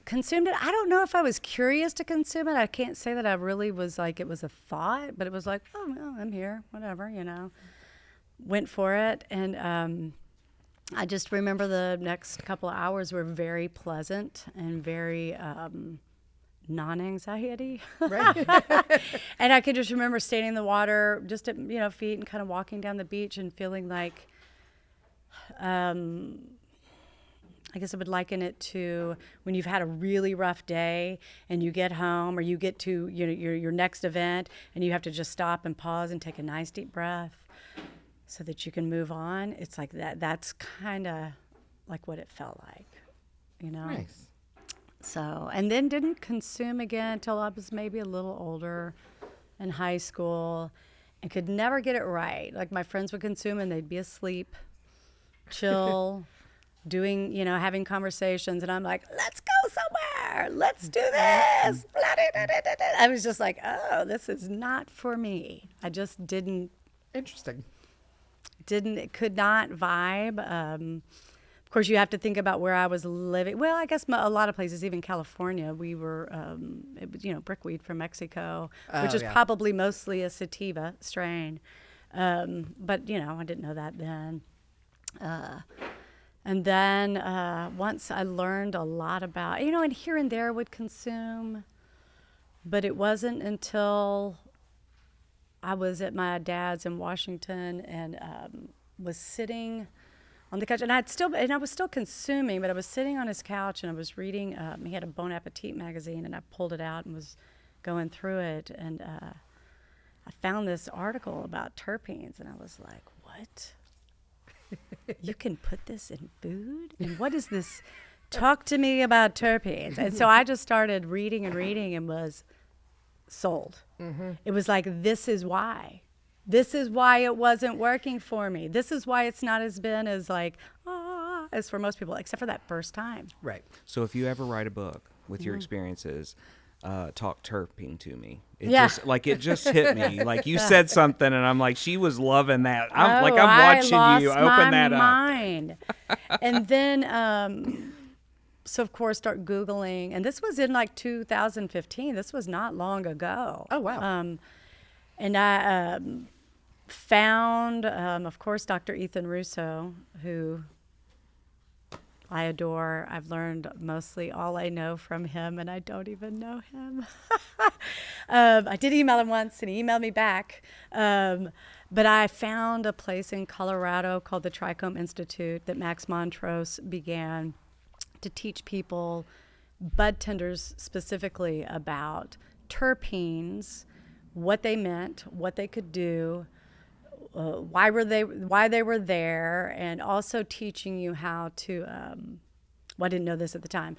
consumed it. I don't know if I was curious to consume it. I can't say that I really was like, it was a thought, but it was like, oh, well, I'm here, whatever, Went for it. And I just remember the next couple of hours were very pleasant and very non-anxiety. Right. And I could just remember standing in the water just at, feet and kind of walking down the beach and feeling like, I guess I would liken it to when you've had a really rough day and you get home or you get to your next event and you have to just stop and pause and take a nice deep breath so that you can move on. It's like that. That's kind of like what it felt like, Nice. So, and then didn't consume again until I was maybe a little older in high school and could never get it right. Like my friends would consume and they'd be asleep, chill, doing, having conversations. And I'm like, let's go somewhere. Let's do this. I was just like, oh, this is not for me. I just Interesting. could not vibe. Of course, you have to think about where I was living. Well, I guess a lot of places, even California, we were, it was, brickweed from Mexico, which is probably mostly a sativa strain. But, I didn't know that then. And then once I learned a lot about, and here and there would consume, but it wasn't until I was at my dad's in Washington and was sitting on the couch, and I was still consuming, but I was sitting on his couch and I was reading. He had a Bon Appetit magazine, and I pulled it out and was going through it, and I found this article about terpenes, and I was like, "What? You can put this in food? And what is this? Talk to me about terpenes." And so I just started reading and was sold. Mm-hmm. It was like, this is why. This is why it wasn't working for me. This is why it's not as been as as for most people, except for that first time. Right. So if you ever write a book with your experiences, talk terpene to me. It just hit me. Like you said something, and I'm like, she was loving that. I'm watching you open that up. Mind. And then, so of course, start Googling, and this was in like 2015. This was not long ago. Oh wow. And I found, of course, Dr. Ethan Russo, who I adore. I've learned mostly all I know from him, and I don't even know him. I did email him once, and he emailed me back. But I found a place in Colorado called the Trichome Institute that Max Montrose began to teach people, bud tenders specifically, about terpenes, what they meant, what they could do, why they were there, and also teaching you how to. Well, I didn't know this at the time.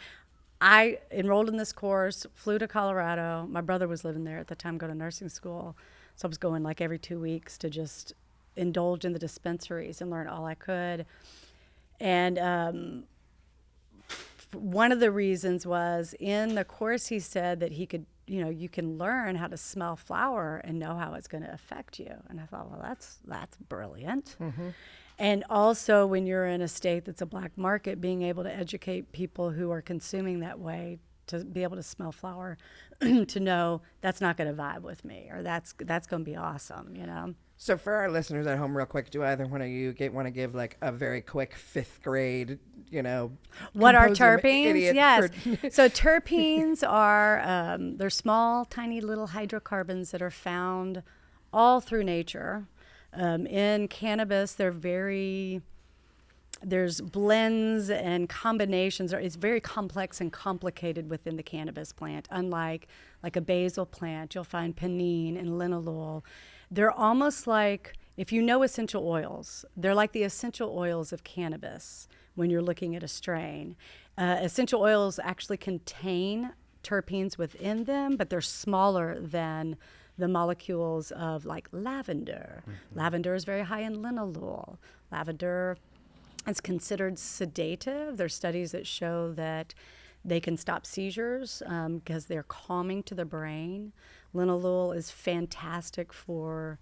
I enrolled in this course, flew to Colorado. My brother was living there at the time, going to nursing school, so I was going like every 2 weeks to just indulge in the dispensaries and learn all I could. And one of the reasons was in the course he said that he could. You can learn how to smell flower and know how it's going to affect you. And I thought, well, that's brilliant. Mm-hmm. And also when you're in a state that's a black market, being able to educate people who are consuming that way to be able to smell flower, to know that's not going to vibe with me, or that's going to be awesome, So for our listeners at home, real quick, do either one of you want to give like a very quick 5th grade, what are composer terpenes? idiot Yes. for- So terpenes are, they're small, tiny little hydrocarbons that are found all through nature. In cannabis, there's blends and combinations. It's very complex and complicated within the cannabis plant. Unlike like a basil plant, you'll find pinene and linalool. They're almost like, if you know essential oils, they're like the essential oils of cannabis when you're looking at a strain. Essential oils actually contain terpenes within them, but they're smaller than the molecules of like lavender. Mm-hmm. Lavender is very high in linalool. Lavender is considered sedative. There's studies that show that they can stop seizures because they're calming to the brain. Linalool is fantastic for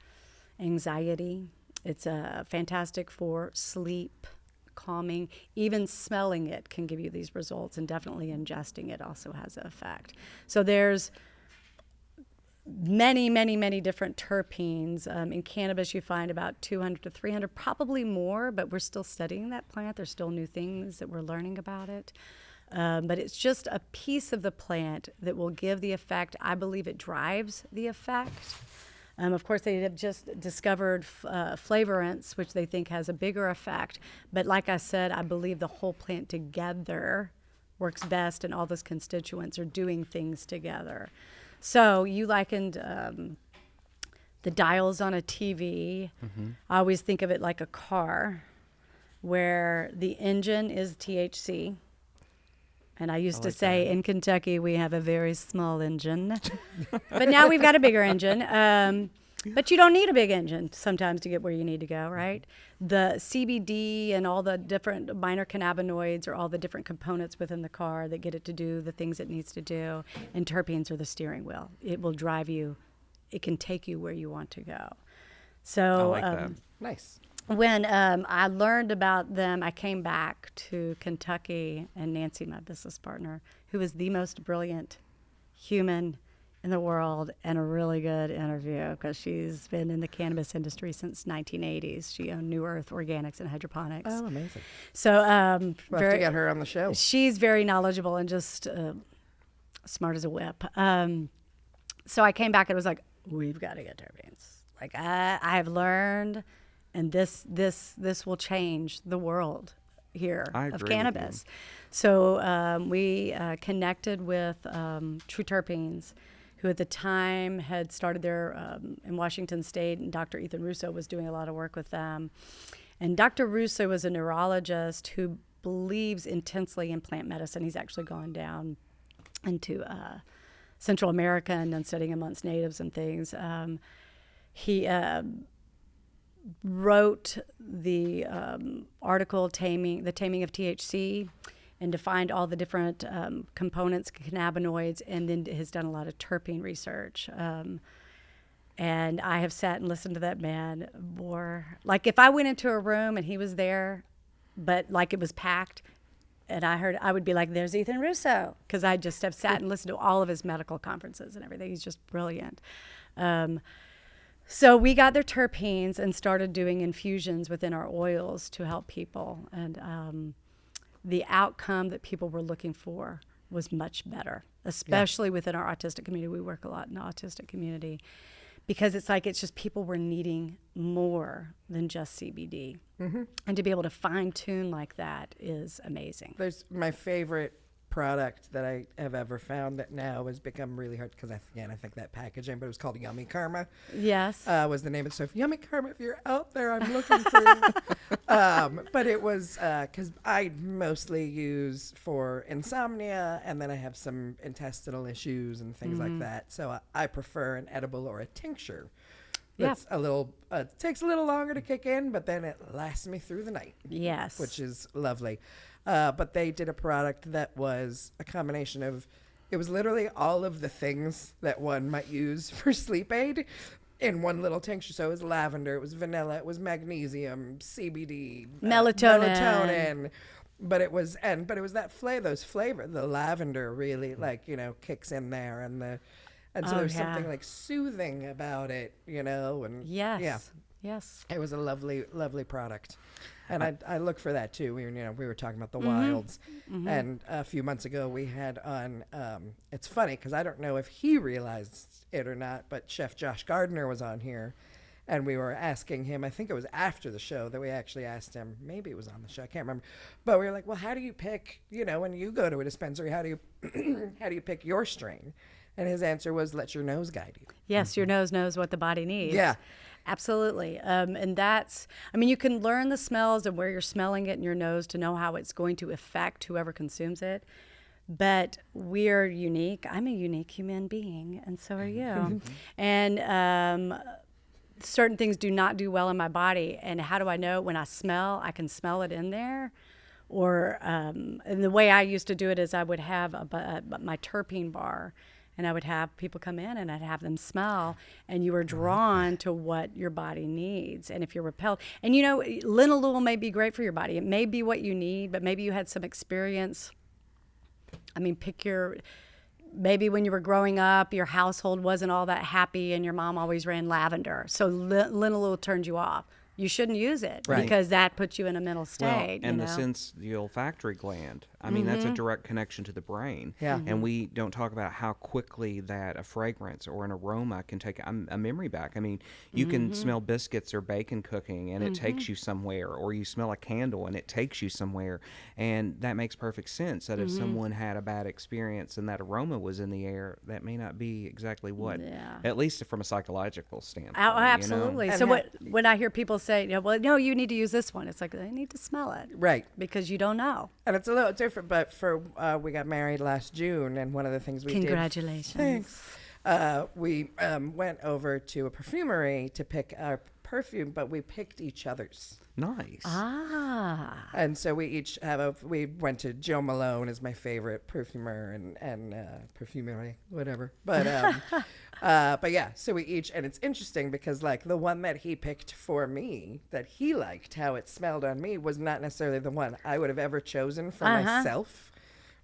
anxiety. It's fantastic for sleep, calming. Even smelling it can give you these results, and definitely ingesting it also has an effect. So there's many, many, many different terpenes. In cannabis, you find about 200 to 300, probably more, but we're still studying that plant. There's still new things that we're learning about it. But it's just a piece of the plant that will give the effect. I believe it drives the effect. Of course, they have just discovered flavorants, which they think has a bigger effect. But like I said, I believe the whole plant together works best, and all those constituents are doing things together. So you likened the dials on a TV. I always think of it like a car, where the engine is THC. And I used to say in Kentucky, we have a very small engine. But now we've got a bigger engine. But you don't need a big engine sometimes to get where you need to go, right? The CBD and all the different minor cannabinoids are all the different components within the car that get it to do the things it needs to do. And terpenes are the steering wheel. It will drive you. It can take you where you want to go. So I like that. Nice. when I learned about them, I came back to Kentucky, and Nancy, my business partner, who is the most brilliant human in the world and a really good interview because she's been in the cannabis industry since 1980s. She owned New Earth Organics and Hydroponics. Oh, amazing. So We'll have to get her on the show. she's very knowledgeable and just smart as a whip. So I came back and was like, we've got to get terpenes. Like I have learned, and this will change the world here I of agree with cannabis. So we connected with True Terpenes, who at the time had started there in Washington State, and Dr. Ethan Russo was doing a lot of work with them. And Dr. Russo was a neurologist who believes intensely in plant medicine. He's actually gone down into Central America and done studying amongst natives and things. He wrote the article, The Taming of THC, and defined all the different components, cannabinoids, and then has done a lot of terpene research. And I have sat and listened to that man like if I went into a room and he was there, but like it was packed, and I would be like, there's Ethan Russo, because I just have sat and listened to all of his medical conferences and everything. He's just brilliant. So we got their terpenes and started doing infusions within our oils to help people. And the outcome that people were looking for was much better, especially within our autistic community. We work a lot in the autistic community because it's just people were needing more than just CBD. Mm-hmm. And to be able to fine tune like that is amazing. There's my favorite product that I have ever found that now has become really hard because I think that packaging, but it was called Yummy Karma. Yes. Was the name of it. So if Yummy Karma, if you're out there, I'm looking for but it was because I mostly use for insomnia, and then I have some intestinal issues and things like that. So I prefer an edible or a tincture. That's a little, takes a little longer to kick in, but then it lasts me through the night. Yes. Which is lovely. But they did a product that was a combination of, it was literally all of the things that one might use for sleep aid in one little tincture. So it was lavender, it was vanilla, it was magnesium, CBD, melatonin. But it was that those flavor, the lavender really kicks in there, and so there's something like soothing about it, and yes. It was a lovely, lovely product. And I look for that too. We were talking about the wilds, and a few months ago we had on. It's funny because I don't know if he realized it or not, but Chef Josh Gardner was on here, and we were asking him. I think it was after the show that we actually asked him. Maybe it was on the show. I can't remember. But we were like, "Well, how do you pick? When you go to a dispensary, how do you pick your strain?" And his answer was, "Let your nose guide you." Yes, your nose knows what the body needs. Yeah. Absolutely. And that's, you can learn the smells and where you're smelling it in your nose to know how it's going to affect whoever consumes it. But we're unique. I'm a unique human being, and so are you. And certain things do not do well in my body. And how do I know? When I smell, I can smell it in there. Or and the way I used to do it is I would have my terpene bar, and I would have people come in and I'd have them smell, and you were drawn to what your body needs. And if you're repelled, and linalool may be great for your body. It may be what you need, but maybe you had some experience. Maybe when you were growing up, your household wasn't all that happy and your mom always ran lavender. So linalool turned you off. you shouldn't use it Right. because that puts you in a mental state. and you know? the olfactory gland. I mean, that's a direct connection to the brain. Yeah. And we don't talk about how quickly that a fragrance or an aroma can take a memory back. I mean, you can smell biscuits or bacon cooking and it takes you somewhere, or you smell a candle and it takes you somewhere. And that makes perfect sense that if someone had a bad experience and that aroma was in the air, that may not be exactly what, at least from a psychological standpoint. Oh, absolutely. And So when I hear people say, well, no, you need to use this one, it's like, I need to smell it. Right. Because you don't know. And it's a little different, but for we got married last June, and one of the things we Congratulations. did, we went over to a perfumery to pick our perfume, but we picked each other's. Nice. Ah. And so we each we went to Joe Malone is my favorite perfumer and perfumery, whatever. But yeah, so we each, and it's interesting because like the one that he picked for me that he liked how it smelled on me was not necessarily the one I would have ever chosen for myself.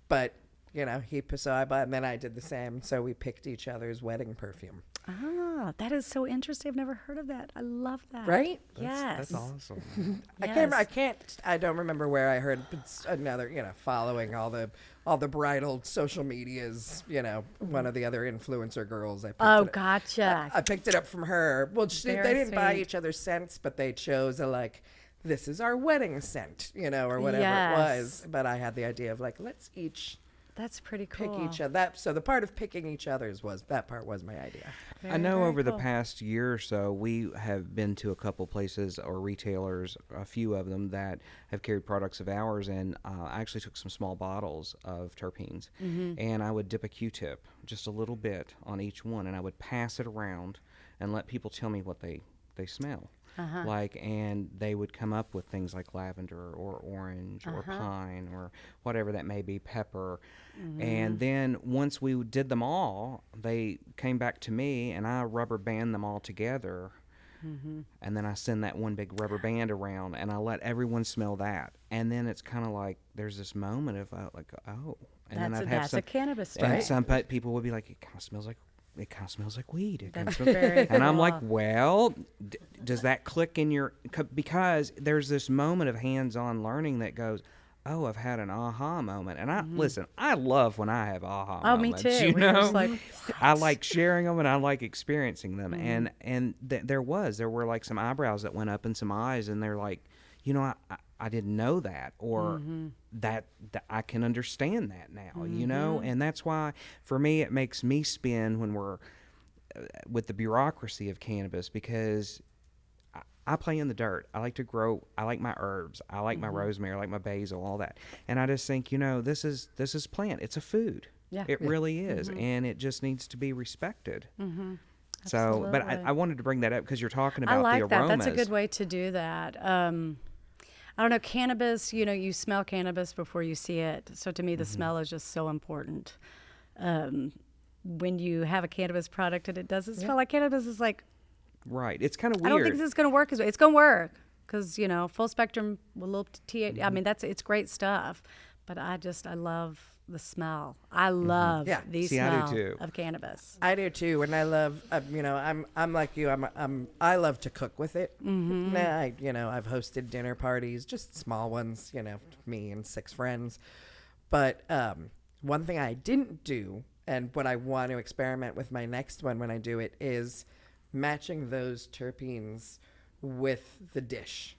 But, you know, so I bought, and then I did the same. So we picked each other's wedding perfume. Ah, that is so interesting. I've never heard of that. I love that. Right? Yes. That's awesome. I don't remember where I heard it's another, you know, following all the bridal social medias, you know, one of the other influencer girls. Gotcha. I picked it up from her. Well, they Very didn't buy sweet. each other's scents, but they chose this is our wedding scent, you know, or whatever it Yes. was. But I had the idea of like, let's each That's pretty pick cool. each other. So the part of picking each other's was my idea. I know very over the cool. past year or so, we have been to a couple places or retailers, a few of them that have carried products of ours, and I actually took some small bottles of terpenes, and I would dip a Q-tip just a little bit on each one, and I would pass it around and let people tell me what they smell. And they would come up with things like lavender or orange or pine or whatever that may be, pepper. And then once we did them all, they came back to me and I rubber band them all together. And then I send that one big rubber band around and I let everyone smell that. And then it's kind of like there's this moment of like, oh. And then I'd have That's a cannabis story. and some people would be like, it kind of smells like weed. It kinda That's smells-" very And I'm cool. like, well, does that click in your... Because there's this moment of hands-on learning that goes, oh, I've had an aha moment. And listen, I love when I have aha Oh, me moments. too. You When you're know? just like, I like sharing them and I like experiencing them. And there were like some eyebrows that went up and some eyes, and they're like, you know, I didn't know that, or that I can understand that now, you know? And that's why, for me, it makes me spin when we're with the bureaucracy of cannabis, because I play in the dirt. I like to grow. I like my herbs. I like my rosemary. I like my basil, all that. And I just think, you know, this is plant. It's a food. Yeah. It really is. And it just needs to be respected. So, but Absolutely. I wanted to bring that up because you're talking I about like the aromas. that. That's a good way to do that. I don't know, cannabis, you know, you smell cannabis before you see it. So to me, the smell is just so important. When you have a cannabis product and it doesn't smell like cannabis, it's like, Right. It's kind of I weird. don't think this is going to work. It's going to work because, you know, full spectrum, a little THC. I mean, it's great stuff. But I love the smell. I love the See, I do smell too. of cannabis. I do too, and I love, you know, I'm like you. I love to cook with it. I've hosted dinner parties, just small ones, you know, me and 6 friends. But one thing I didn't do, and what I want to experiment with my next one when I do it, is matching those terpenes with the dish.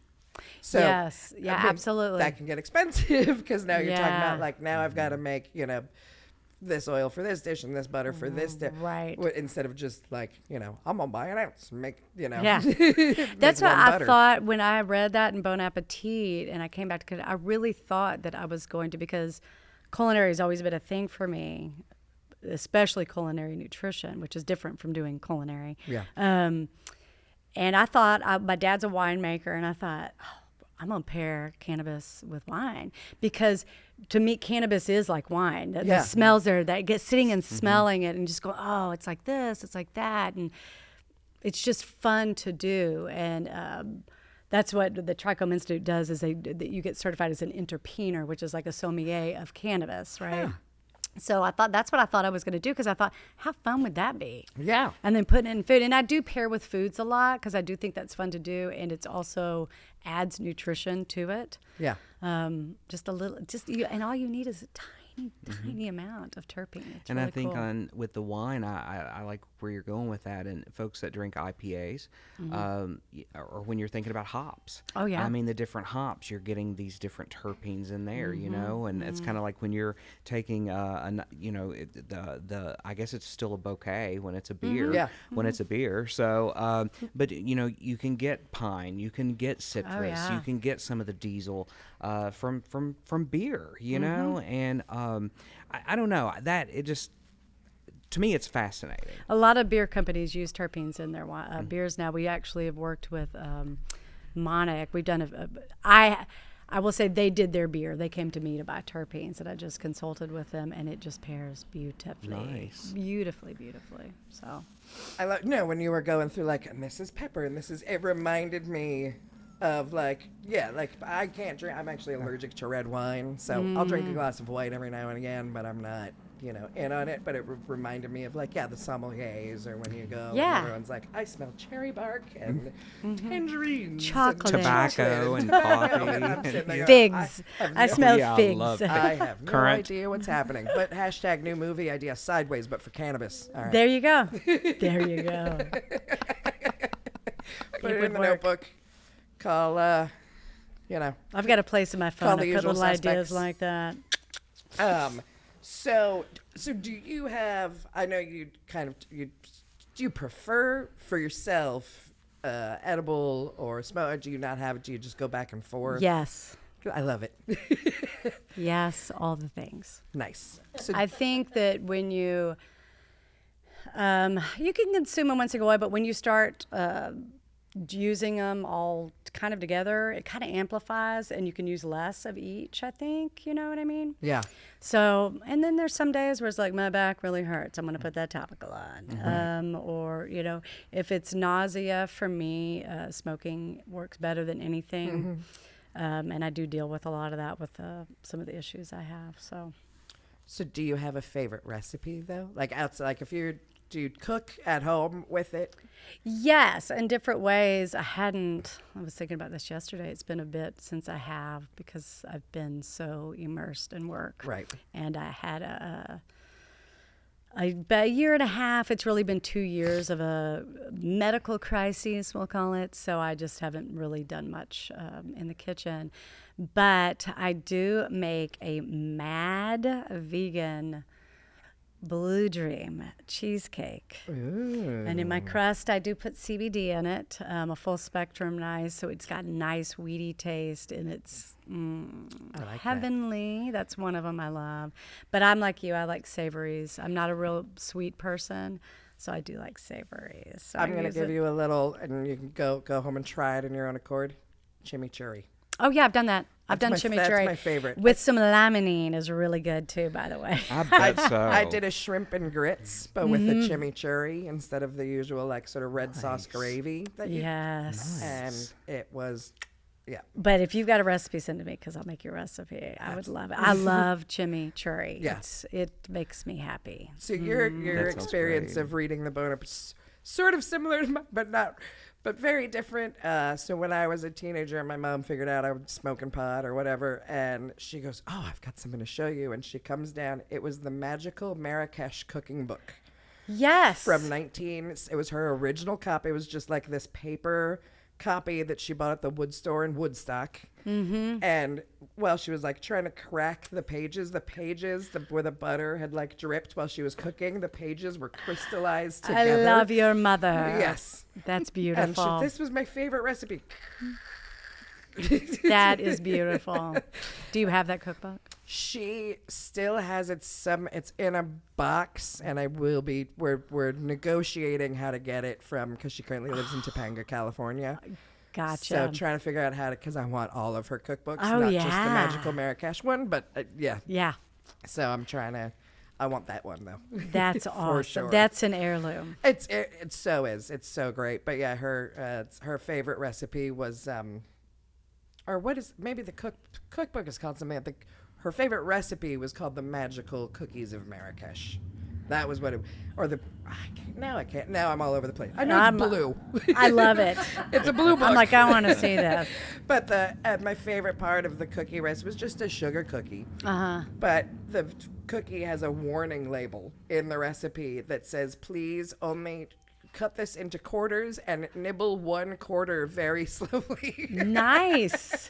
So Yes. Yeah, I mean, absolutely. that can get expensive because now you're talking Yeah. about like now I've got to make, you know, this oil for this dish and this butter for this dish. Right. Instead of just like, you know, I'm going to buy an ounce and make, you know. Yeah. make That's what one I butter. thought when I read that in Bon Appetit and I came back to I really thought that I was going to, because culinary has always been a thing for me, especially culinary nutrition, which is different from doing culinary. Yeah. And I thought, my dad's a winemaker, and I thought, oh, I'm going to pair cannabis with wine. Because to me, cannabis is like wine. The smells there, that get sitting and smelling it and just go, oh, it's like this, it's like that. And it's just fun to do. And that's what the Trichome Institute does, is you get certified as an interpener, which is like a sommelier of cannabis, right? So I thought that's what I thought I was going to do because I thought, how fun would that be? Yeah. And then putting in food. And I do pair with foods a lot because I do think that's fun to do. And it's also adds nutrition to it. Yeah. Just a little, and all you need is a tiny amount of terpene. It's And really I think cool. with the wine, I like where you're going with that. And folks that drink IPAs, or when you're thinking about hops. Oh, yeah. I mean, the different hops, you're getting these different terpenes in there, you know. And it's kind of like when you're taking, I guess it's still a bouquet when it's a beer. Yeah. When it's a beer. So, but you can get pine, you can get citrus, yeah. you can get some of the diesel from beer, you know. And I don't know that it just. To me, it's fascinating. A lot of beer companies use terpenes in their beers now. We actually have worked with Monarch. We've done I will say they did their beer. They came to me to buy terpenes, and I just consulted with them, and it just pairs beautifully. Nice. Beautifully. So I no, when you were going through like, and this is pepper, and it reminded me of like I can't drink. I'm actually allergic to red wine, so I'll drink a glass of white every now and again, but I'm not, in on it. But it reminded me of like, the sommeliers, or when you go, and Yeah. everyone's like, I smell cherry bark and tangerines, Chocolate. and Tobacco and And I'm coffee. sitting there going, figs. I have I no- smell Yeah, I figs. love I have no Current. idea what's happening. But hashtag new movie idea, Sideways, but for cannabis. All right. There you go. There you go. Put it would in the work. notebook. Call, I've got a place in my Call phone the to put usual little ideas suspects. like that. So do you have, I know do you prefer for yourself edible or smoke, or do you not have it? Do you just go back and forth? Yes. I love it. Yes, all the things. Nice. So I think that when you can consume them once in a while, but when you start using them all kind of together, it kind of amplifies, and you can use less of each, I think. You know what I mean? yeah. So, and then there's some days where it's like, my back really hurts, I'm going to put that topical on. Or, if it's nausea, for me, smoking works better than anything. And I do deal with a lot of that with some of the issues I have. So do you have a favorite recipe though? Like outside, like do you cook at home with it? Yes, in different ways. I was thinking about this yesterday. It's been a bit since I have, because I've been so immersed in work. Right. And I had about a year and a half. It's really been 2 years of a medical crisis, we'll call it. So I just haven't really done much in the kitchen. But I do make a mad vegan Blue Dream cheesecake. Ooh. And in my crust, I do put CBD in it, a full spectrum nice. So it's got a nice weedy taste, and it's I like that. heavenly. That's one of them I love. But I'm like you. I like savories. I'm not a real sweet person, so I do like savories. So I'm going to give you a little, and you can go home and try it in your own accord. Chimichurri. Oh, yeah, I've done that. I've done That's chimichurri. my favorite. With some limonene is really good, too, by the way. I bet so. I did a shrimp and grits, but with the chimichurri instead of the usual like sort of red sauce gravy that you Yes. and it was But if you've got a recipe, send it to me, because I'll make your recipe. I would love it. I love chimichurri. Yeah. It makes me happy. So your That sounds experience great. of reading the Bon Appetit is sort of similar to mine, but very different. So when I was a teenager, my mom figured out I was smoking pot or whatever, and she goes, "Oh, I've got something to show you." And she comes down. It was the Magical Marrakesh Cooking Book Yes. from It was her original copy. It was just like this paper copy that she bought at the wood store in Woodstock. And while she was like trying to crack the pages, where the butter had like dripped while she was cooking, the pages were crystallized I together. love your mother. Yes. That's And beautiful. this was my favorite recipe. That is beautiful. Do you have that cookbook? She still has it. It's in a box, and we're negotiating how to get it because she currently lives in Topanga, California. Gotcha. So trying to figure out how to, because I want all of her cookbooks, Oh, not just the yeah. Magical Marrakesh one, but yeah. Yeah. So I want that one though. That's awesome. sure. That's an heirloom. It's so great. But yeah, her favorite recipe was maybe the cookbook is called something. I think her favorite recipe was called the magical cookies of Marrakesh. That was what it, or the, I can't, now I'm all over the place. I know it's blue. I love it. It's a blue book. I'm like, I want to see this. But my favorite part of the cookie recipe was just a sugar cookie. But the cookie has a warning label in the recipe that says, please only cut this into quarters and nibble 1 quarter very slowly. Nice.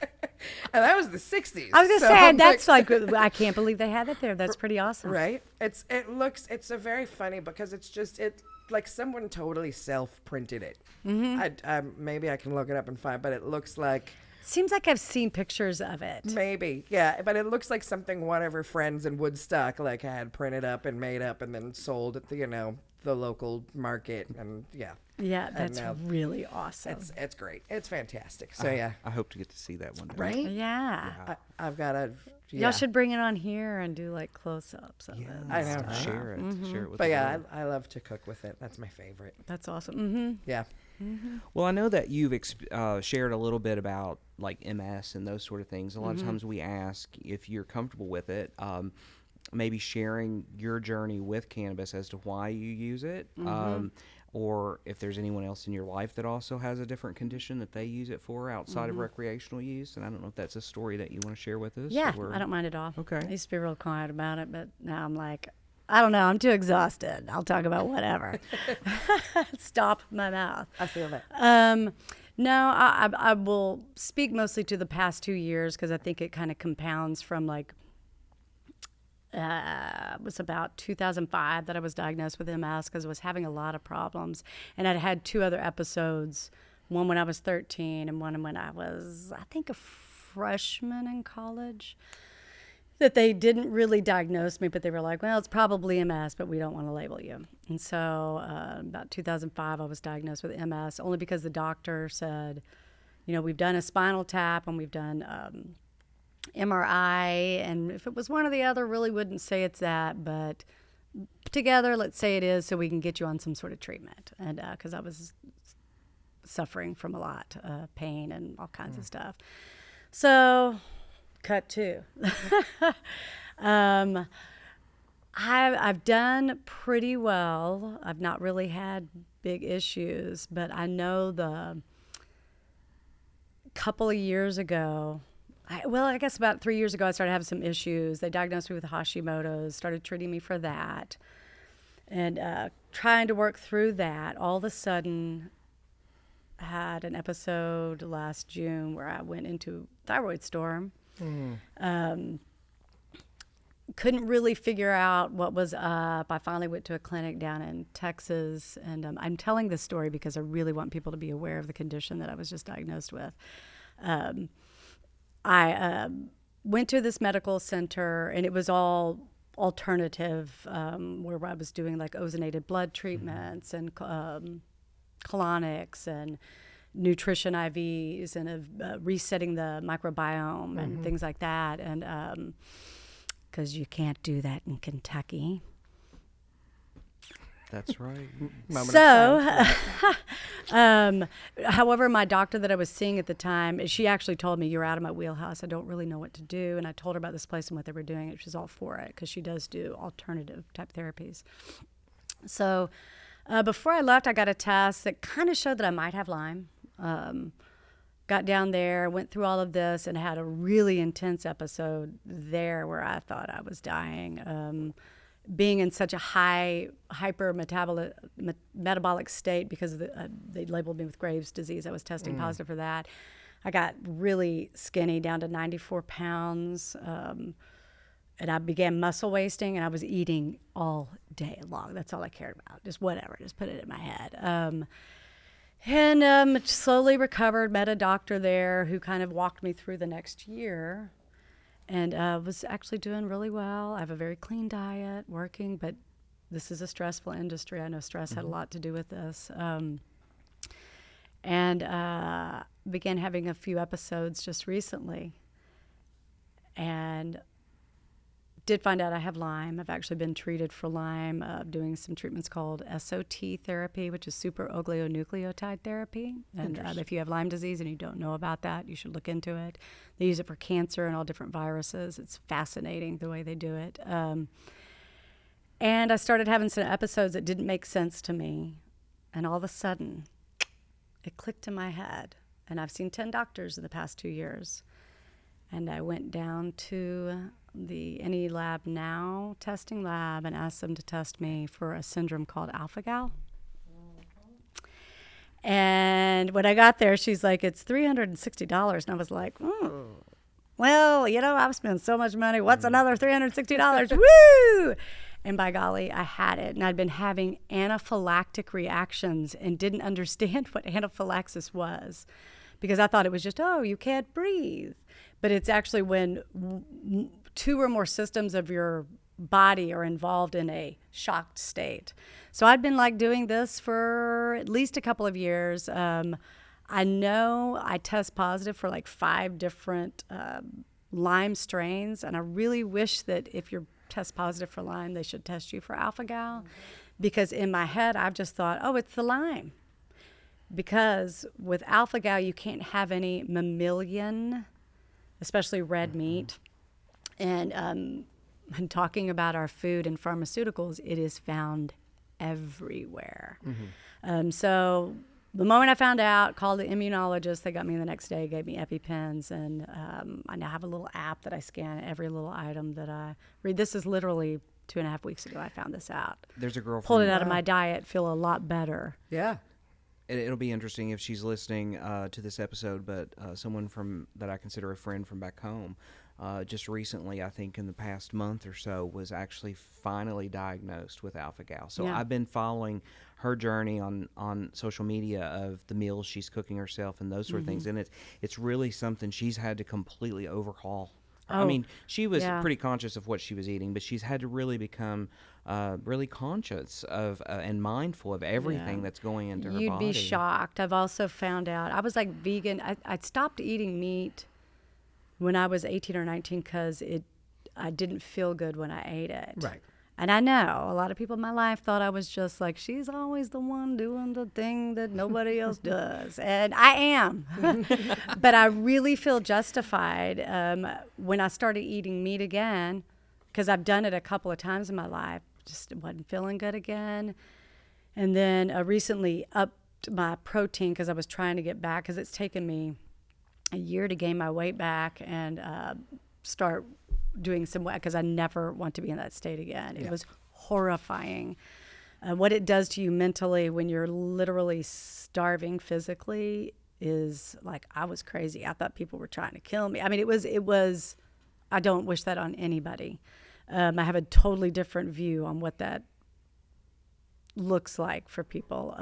And that was the 60s. I was going to so say, I'm that's like, I can't believe they had it there. That's pretty awesome. right? It's a very funny because it's just, like someone totally self-printed it. I maybe I can look it up and find, but it looks like, Seems like I've seen pictures of it. maybe, yeah, but it looks like something one of her friends in Woodstock like had printed up and made up and then sold at the, the local market, and yeah. Yeah, And that's now really awesome. It's great. It's fantastic. So yeah. I hope to get to see that one day. Right? Yeah. I've got a, Y'all should bring it on here and do like close-ups of it. I know. Right? Share it. Share it with But the yeah, world. I love to cook with it. That's my favorite. That's awesome. Yeah. Well, I know that you've shared a little bit about like MS and those sort of things. A lot of times we ask if you're comfortable with it, maybe sharing your journey with cannabis as to why you use it, or if there's anyone else in your life that also has a different condition that they use it for outside of recreational use. And I don't know if that's a story that you want to share with us. Yeah, or- I don't mind at all. Okay. I used to be real quiet about it, but now I'm like, I don't know. I'm too exhausted. I'll talk about whatever. Stop my mouth. I feel that. No, I will speak mostly to the past 2 years because I think it kind of compounds from like, it was about 2005 that I was diagnosed with MS because I was having a lot of problems. And I'd had 2 other episodes, one when I was 13 and one when I was, I think, a freshman in college, that they didn't really diagnose me, but they were like, well, it's probably MS, but we don't want to label you. And so about 2005, I was diagnosed with MS only because the doctor said, we've done a spinal tap and we've done MRI, and if it was one or the other, really wouldn't say it's that, but together, let's say it is, so we can get you on some sort of treatment. And because I was suffering from a lot of pain and all kinds of stuff. So, cut 2. I've done pretty well. I've not really had big issues, but I know the couple of years ago, I guess about 3 years ago, I started having some issues. They diagnosed me with Hashimoto's, started treating me for that, and trying to work through that. All of a sudden, I had an episode last June where I went into thyroid storm. Couldn't really figure out what was up. I finally went to a clinic down in Texas, and I'm telling this story because I really want people to be aware of the condition that I was just diagnosed with. I went to this medical center, and it was all alternative, where I was doing like ozonated blood treatments and colonics and nutrition IVs and resetting the microbiome and things like that. And because you can't do that in Kentucky. That's right. So, however, my doctor that I was seeing at the time, she actually told me, you're out of my wheelhouse. I don't really know what to do. And I told her about this place and what they were doing. And she's all for it because she does do alternative type therapies. So before I left, I got a test that kind of showed that I might have Lyme. Got down there, went through all of this, and had a really intense episode there where I thought I was dying. Being in such a hyper metabolic state because of they labeled me with Graves' disease. I was testing positive for that. I got really skinny, down to 94 pounds, and I began muscle wasting, and I was eating all day long. That's all I cared about, just whatever, just put it in my head. And slowly recovered, met a doctor there who kind of walked me through the next year. And was actually doing really well. I have a very clean diet, working, but this is a stressful industry. I know stress had a lot to do with this. And began having a few episodes just recently. And did find out I have Lyme. I've actually been treated for Lyme, doing some treatments called SOT therapy, which is super oligonucleotide therapy. And if you have Lyme disease and you don't know about that, you should look into it. They use it for cancer and all different viruses. It's fascinating the way they do it. And I started having some episodes that didn't make sense to me. And all of a sudden, it clicked in my head. And I've seen 10 doctors in the past 2 years. And I went down to the Any Lab Now testing lab and asked them to test me for a syndrome called alpha-gal. And when I got there, she's like, it's $360. And I was like, well, I've spent so much money. What's another $360? Woo! And by golly, I had it. And I'd been having anaphylactic reactions and didn't understand what anaphylaxis was, because I thought it was just, you can't breathe. But it's actually when two or more systems of your body are involved in a shocked state. So I'd been doing this for at least a couple of years. I know I test positive for 5 different Lyme strains, and I really wish that if you're test positive for Lyme, they should test you for alpha-gal, because in my head I've just thought, it's the Lyme. Because with alpha-gal, you can't have any mammalian, especially red meat. And talking about our food and pharmaceuticals, it is found everywhere. So the moment I found out, called the immunologist. They got me the next day, gave me EpiPens, and I now have a little app that I scan every little item that I read. This is literally 2.5 weeks ago I found this out. There's a girl Pulled it out of my diet, feel a lot better. Yeah. It'll be interesting if she's listening to this episode, but someone that I consider a friend from back home, just recently, I think in the past month or so, was actually finally diagnosed with alpha-gal. So I've been following her journey on social media of the meals she's cooking herself and those sort of things, and it's really something she's had to completely overhaul. I mean, she was pretty conscious of what she was eating, but she's had to really become really conscious of and mindful of everything that's going into her body. You'd be shocked. I've also found out, I was vegan. I stopped eating meat when I was 18 or 19 because I didn't feel good when I ate it. Right. And I know a lot of people in my life thought I was just she's always the one doing the thing that nobody else does. And I am. But I really feel justified when I started eating meat again, because I've done it a couple of times in my life. Just wasn't feeling good again. And then recently upped my protein because I was trying to get back, because it's taken me a year to gain my weight back and start doing some work, because I never want to be in that state again. It was horrifying. What it does to you mentally when you're literally starving physically is I was crazy. I thought people were trying to kill me. I mean, it was, I don't wish that on anybody. I have a totally different view on what that looks like for people.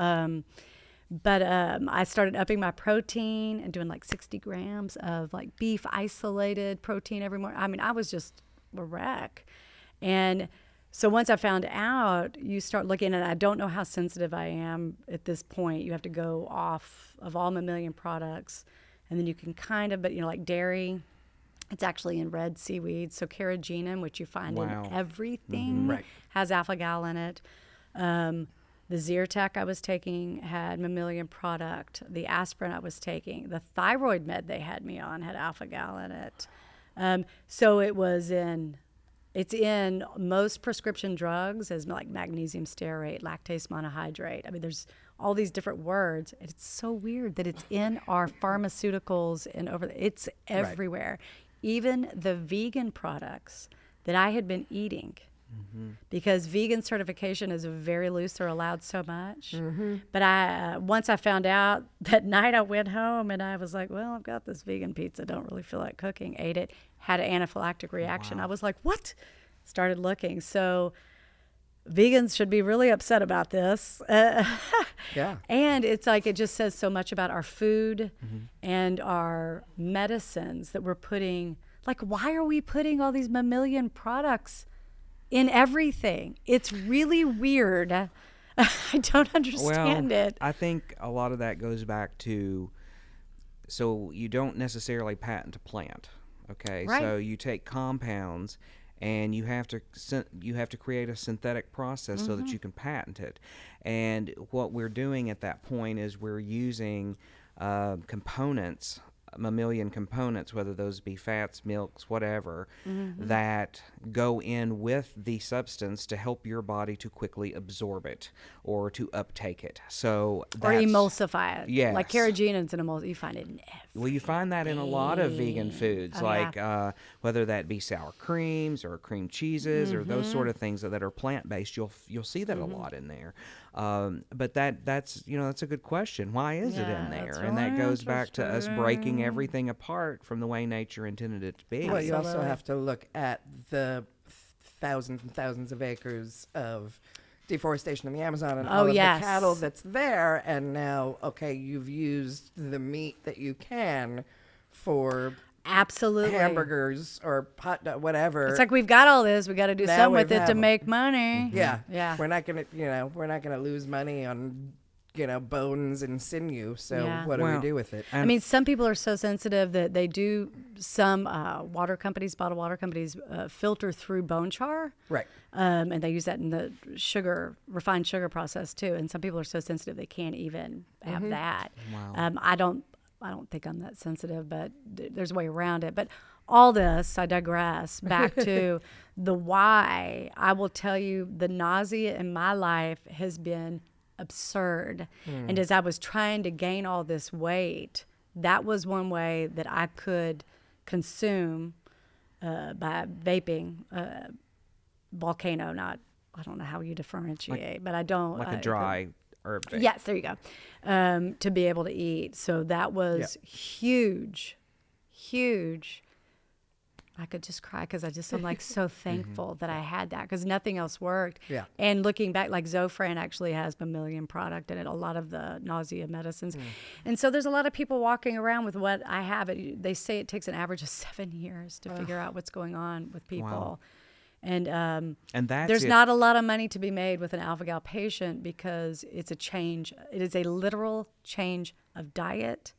But I started upping my protein and doing 60 grams of beef isolated protein every morning. I mean, I was just a wreck. And so once I found out, you start looking, and I don't know how sensitive I am at this point. You have to go off of all mammalian products, and then you can but dairy, it's actually in red seaweed. So carrageenan, which you find in everything, has alpha-gal in it. The Zyrtec I was taking had mammalian product. The aspirin I was taking, the thyroid med they had me on had alpha-gal in it. So it's in most prescription drugs as magnesium stearate, lactase monohydrate. I mean, there's all these different words. And it's so weird that it's in our pharmaceuticals and it's everywhere. Even the vegan products that I had been eating. Because vegan certification is very loose, they're allowed so much. But once I found out, that night I went home and I was like, well, I've got this vegan pizza, don't really feel like cooking, ate it, had an anaphylactic reaction. I was like, what? Started looking. So vegans should be really upset about this. Yeah. And it's it just says so much about our food and our medicines that we're putting, why are we putting all these mammalian products in everything? It's really weird. I don't understand it. I think a lot of that goes back to, so you don't necessarily patent a plant, okay? Right. So you take compounds and you have to create a synthetic process so that you can patent it. And what we're doing at that point is we're using components, mammalian components, whether those be fats, milks, whatever, that go in with the substance to help your body to quickly absorb it or to uptake it. So Or emulsify it. Yes. Like carrageenan's an emulsify. You find it in everything. Well, you find that in a lot of vegan foods, whether that be sour creams or cream cheeses or those sort of things that are plant-based. You'll see that a lot in there. But that's a good question. Why is it in there? And that goes back to us breaking everything apart from the way nature intended it to be. Well, you also have to look at the thousands and thousands of acres of deforestation in the Amazon and all of the cattle that's there. And now, okay, you've used the meat that you can for absolutely hamburgers or hot dog, whatever. It's like we've got all this. We got to do Now something with we it have to 'em. make money. Yeah. We're not gonna lose money on bones and sinew. So what do we do with it? I mean, some people are so sensitive that they do. Some bottled water companies, filter through bone char. Right. And they use that in the refined sugar process too. And some people are so sensitive they can't even have that. Wow. I don't think I'm that sensitive, but there's a way around it. But all this, I digress, back to the why. I will tell you, the nausea in my life has been absurd. And as I was trying to gain all this weight, that was one way that I could consume by vaping. Volcano, I don't know how you differentiate, but I don't. Like a dry herb vape. Yes, there you go. To be able to eat. So that was huge. I could just cry because I'm like so thankful that I had that because nothing else worked. Yeah. And looking back, like Zofran actually has mammalian product in it, a lot of the nausea medicines. And so there's a lot of people walking around with what I have. They say it takes an average of 7 years to figure out what's going on with people. Wow. And that's there's not a lot of money to be made with an alpha-gal patient because it's a change. It is a literal change of diet.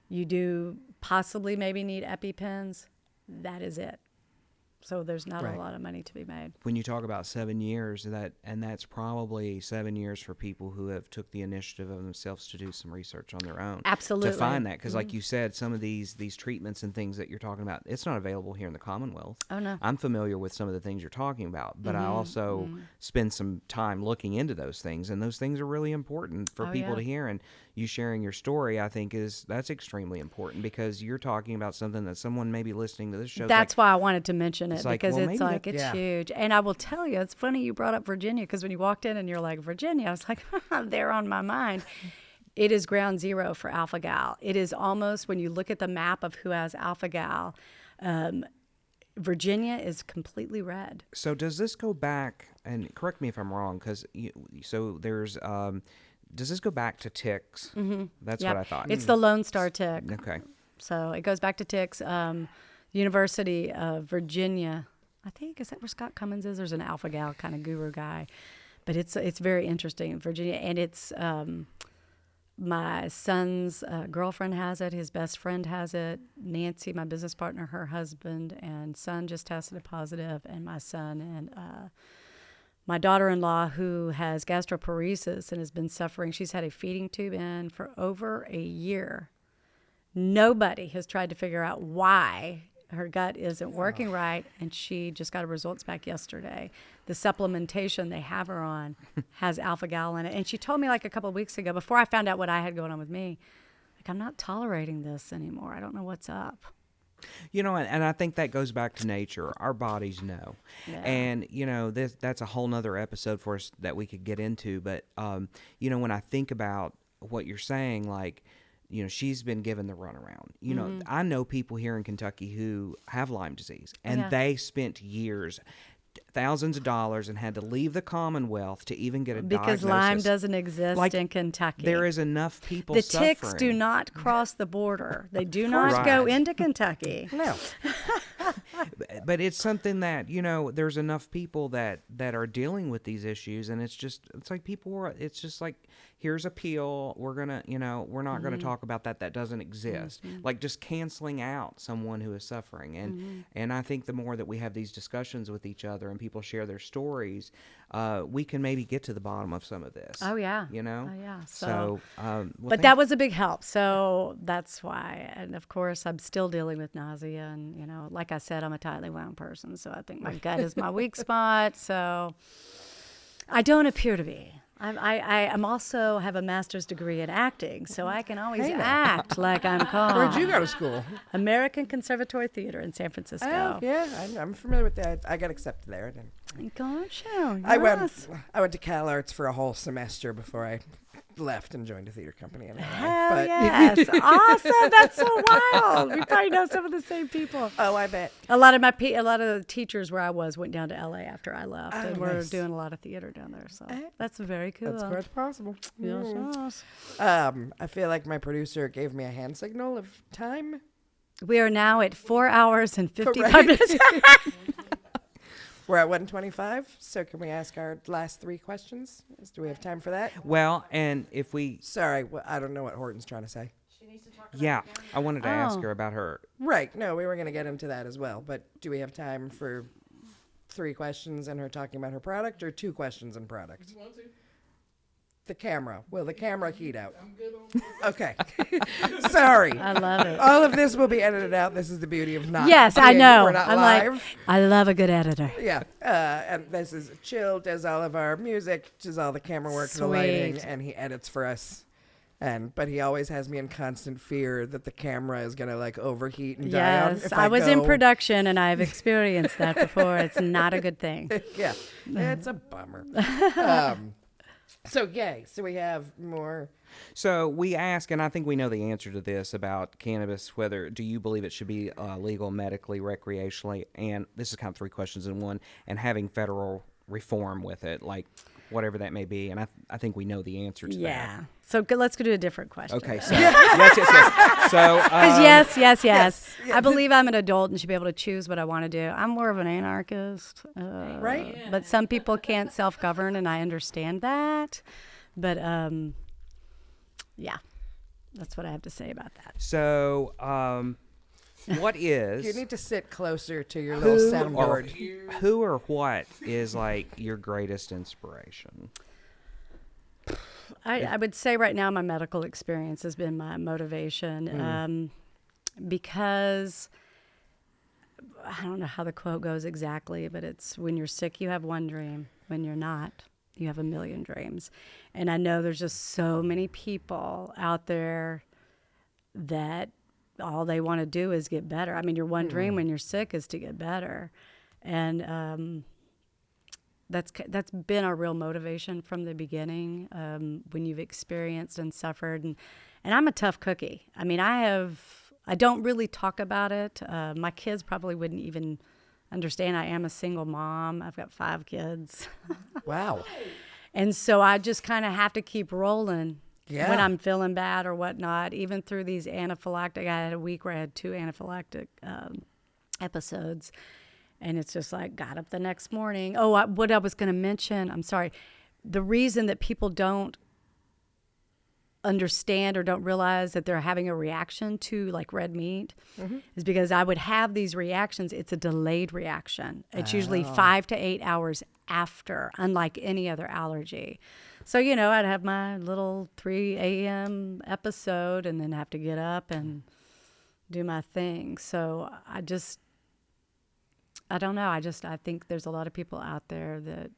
You do possibly maybe need EpiPens. That is it. So there's not a lot of money to be made. When you talk about 7 years, that's probably 7 years for people who have took the initiative of themselves to do some research on their own. Absolutely. To find that, because like you said, some of these treatments and things that you're talking about, it's not available here in the Commonwealth. Oh, no. I'm familiar with some of the things you're talking about, but I also spend some time looking into those things, and those things are really important for people to hear. And you sharing your story, I think, that's extremely important because you're talking about something that someone may be listening to this show. That's why I wanted to mention it because well, it's huge. And I will tell you, it's funny you brought up Virginia because when you walked in and you're like, Virginia, I was like, they're on my mind. It is ground zero for alpha-gal. It is almost, when you look at the map of who has alpha-gal, Virginia is completely red. So does this go back, and correct me if I'm wrong, because there's, does this go back to ticks? Mm-hmm. That's what I thought. It's the Lone Star tick. Okay. So it goes back to ticks. University of Virginia, I think, is that where Scott Cummins is? There's an alpha-gal kind of guru guy. But it's very interesting in Virginia. And it's my son's girlfriend has it. His best friend has it. Nancy, my business partner, her husband and son just tested positive. And my son and my daughter-in-law, who has gastroparesis and has been suffering, she's had a feeding tube in for over a year. Nobody has tried to figure out why her gut isn't working right, and she just got her results back yesterday. The supplementation they have her on has alpha-gal in it. And she told me like a couple of weeks ago, before I found out what I had going on with me, like, I'm not tolerating this anymore. I don't know what's up. And I think that goes back to nature. Our bodies know. Yeah. And, that's a whole nother episode for us that we could get into. But, when I think about what you're saying, like, she's been given the runaround. I know people here in Kentucky who have Lyme disease, and they spent years, thousands of dollars, and had to leave the Commonwealth to even get a diagnosis. Because Lyme doesn't exist in Kentucky. There is enough people suffering. The ticks do not cross the border. They do not go into Kentucky. No. But it's something that, there's enough people that are dealing with these issues, and it's like it's just like, here's a pill, we're gonna, we're not gonna talk about that doesn't exist. Like just canceling out someone who is suffering. And I think the more that we have these discussions with each other and people share their stories, we can maybe get to the bottom of some of this. Oh yeah. Oh yeah. But that was a big help. So that's why. And of course, I'm still dealing with nausea. And, like I said, I'm a tightly wound person. So I think my gut is my weak spot. So I don't appear to be. I'm also have a master's degree in acting. So I can always act like I'm calm. Where'd you go to school? American Conservatory Theater in San Francisco. Oh, yeah, I'm familiar with that. I got accepted there. Gosh, I went to Cal Arts for a whole semester before I left and joined a theater company in LA. Hell yes. Awesome. That's so wild. We probably know some of the same people. Oh, I bet. A lot of the teachers where I went down to LA after I left, and we're nice. doing a lot of theater down there. So that's very cool. That's quite possible. Yes. I feel like my producer gave me a hand signal of time. We are now at 4 hours and 55 Right. minutes. We're at 1:25, so can we ask our last 3 questions? Do we have time for that? Well, and if we, Sorry, I don't know what Horton's trying to say. I wanted to ask her about her. Right, no, we were going to get into that as well, but do we have time for 3 questions and her talking about her product, or 2 questions and product? You want to? The camera. Will the camera heat out? I'm good on. Okay. Sorry. I love it. All of this will be edited out. This is the beauty of not Yes, I know. We're not I'm live. like, I love a good editor. Yeah, and this is Chill does all of our music, does all the camera work, the lighting, Sweet. and he edits for us. But he always has me in constant fear that the camera is gonna like overheat and die out. Yes, If I was in go- production and I've experienced that before. It's not a good thing. Yeah, it's a bummer. So yay! So we have more. So we ask, and I think we know the answer to this about cannabis, do you believe it should be legal medically, recreationally, and this is kind of 3 questions in one, and having federal reform with it, like whatever that may be, and I think we know the answer to that. Yeah. So let's go to a different question. Okay, so yes. So Yes. I believe I'm an adult and should be able to choose what I want to do. I'm more of an anarchist, Right. but some people can't self-govern, and I understand that. But yeah, that's what I have to say about that. So what is You need to sit closer to your little soundboard. who or what is like your greatest inspiration? I would say right now my medical experience has been my motivation because I don't know how the quote goes exactly, but it's when you're sick, you have one dream. When you're not, you have a million dreams. And I know there's just so many people out there that all they want to do is get better. I mean, your one dream when you're sick is to get better. And that's been our real motivation from the beginning, when you've experienced and suffered. And I'm a tough cookie. I mean, I don't really talk about it. My kids probably wouldn't even understand. I am a single mom. I've got 5 kids. Wow. And so I just kind of have to keep rolling Yeah. when I'm feeling bad or whatnot, even through these anaphylactic. I had a week where I had 2 anaphylactic episodes. And it's just like, got up the next morning. Oh, what I was going to mention, I'm sorry. The reason that people don't understand or don't realize that they're having a reaction to like red meat is because I would have these reactions. It's a delayed reaction. It's usually 5 to 8 hours after, unlike any other allergy. So, I'd have my little 3 a.m. episode and then have to get up and do my thing. So I don't know. I think there's a lot of people out there that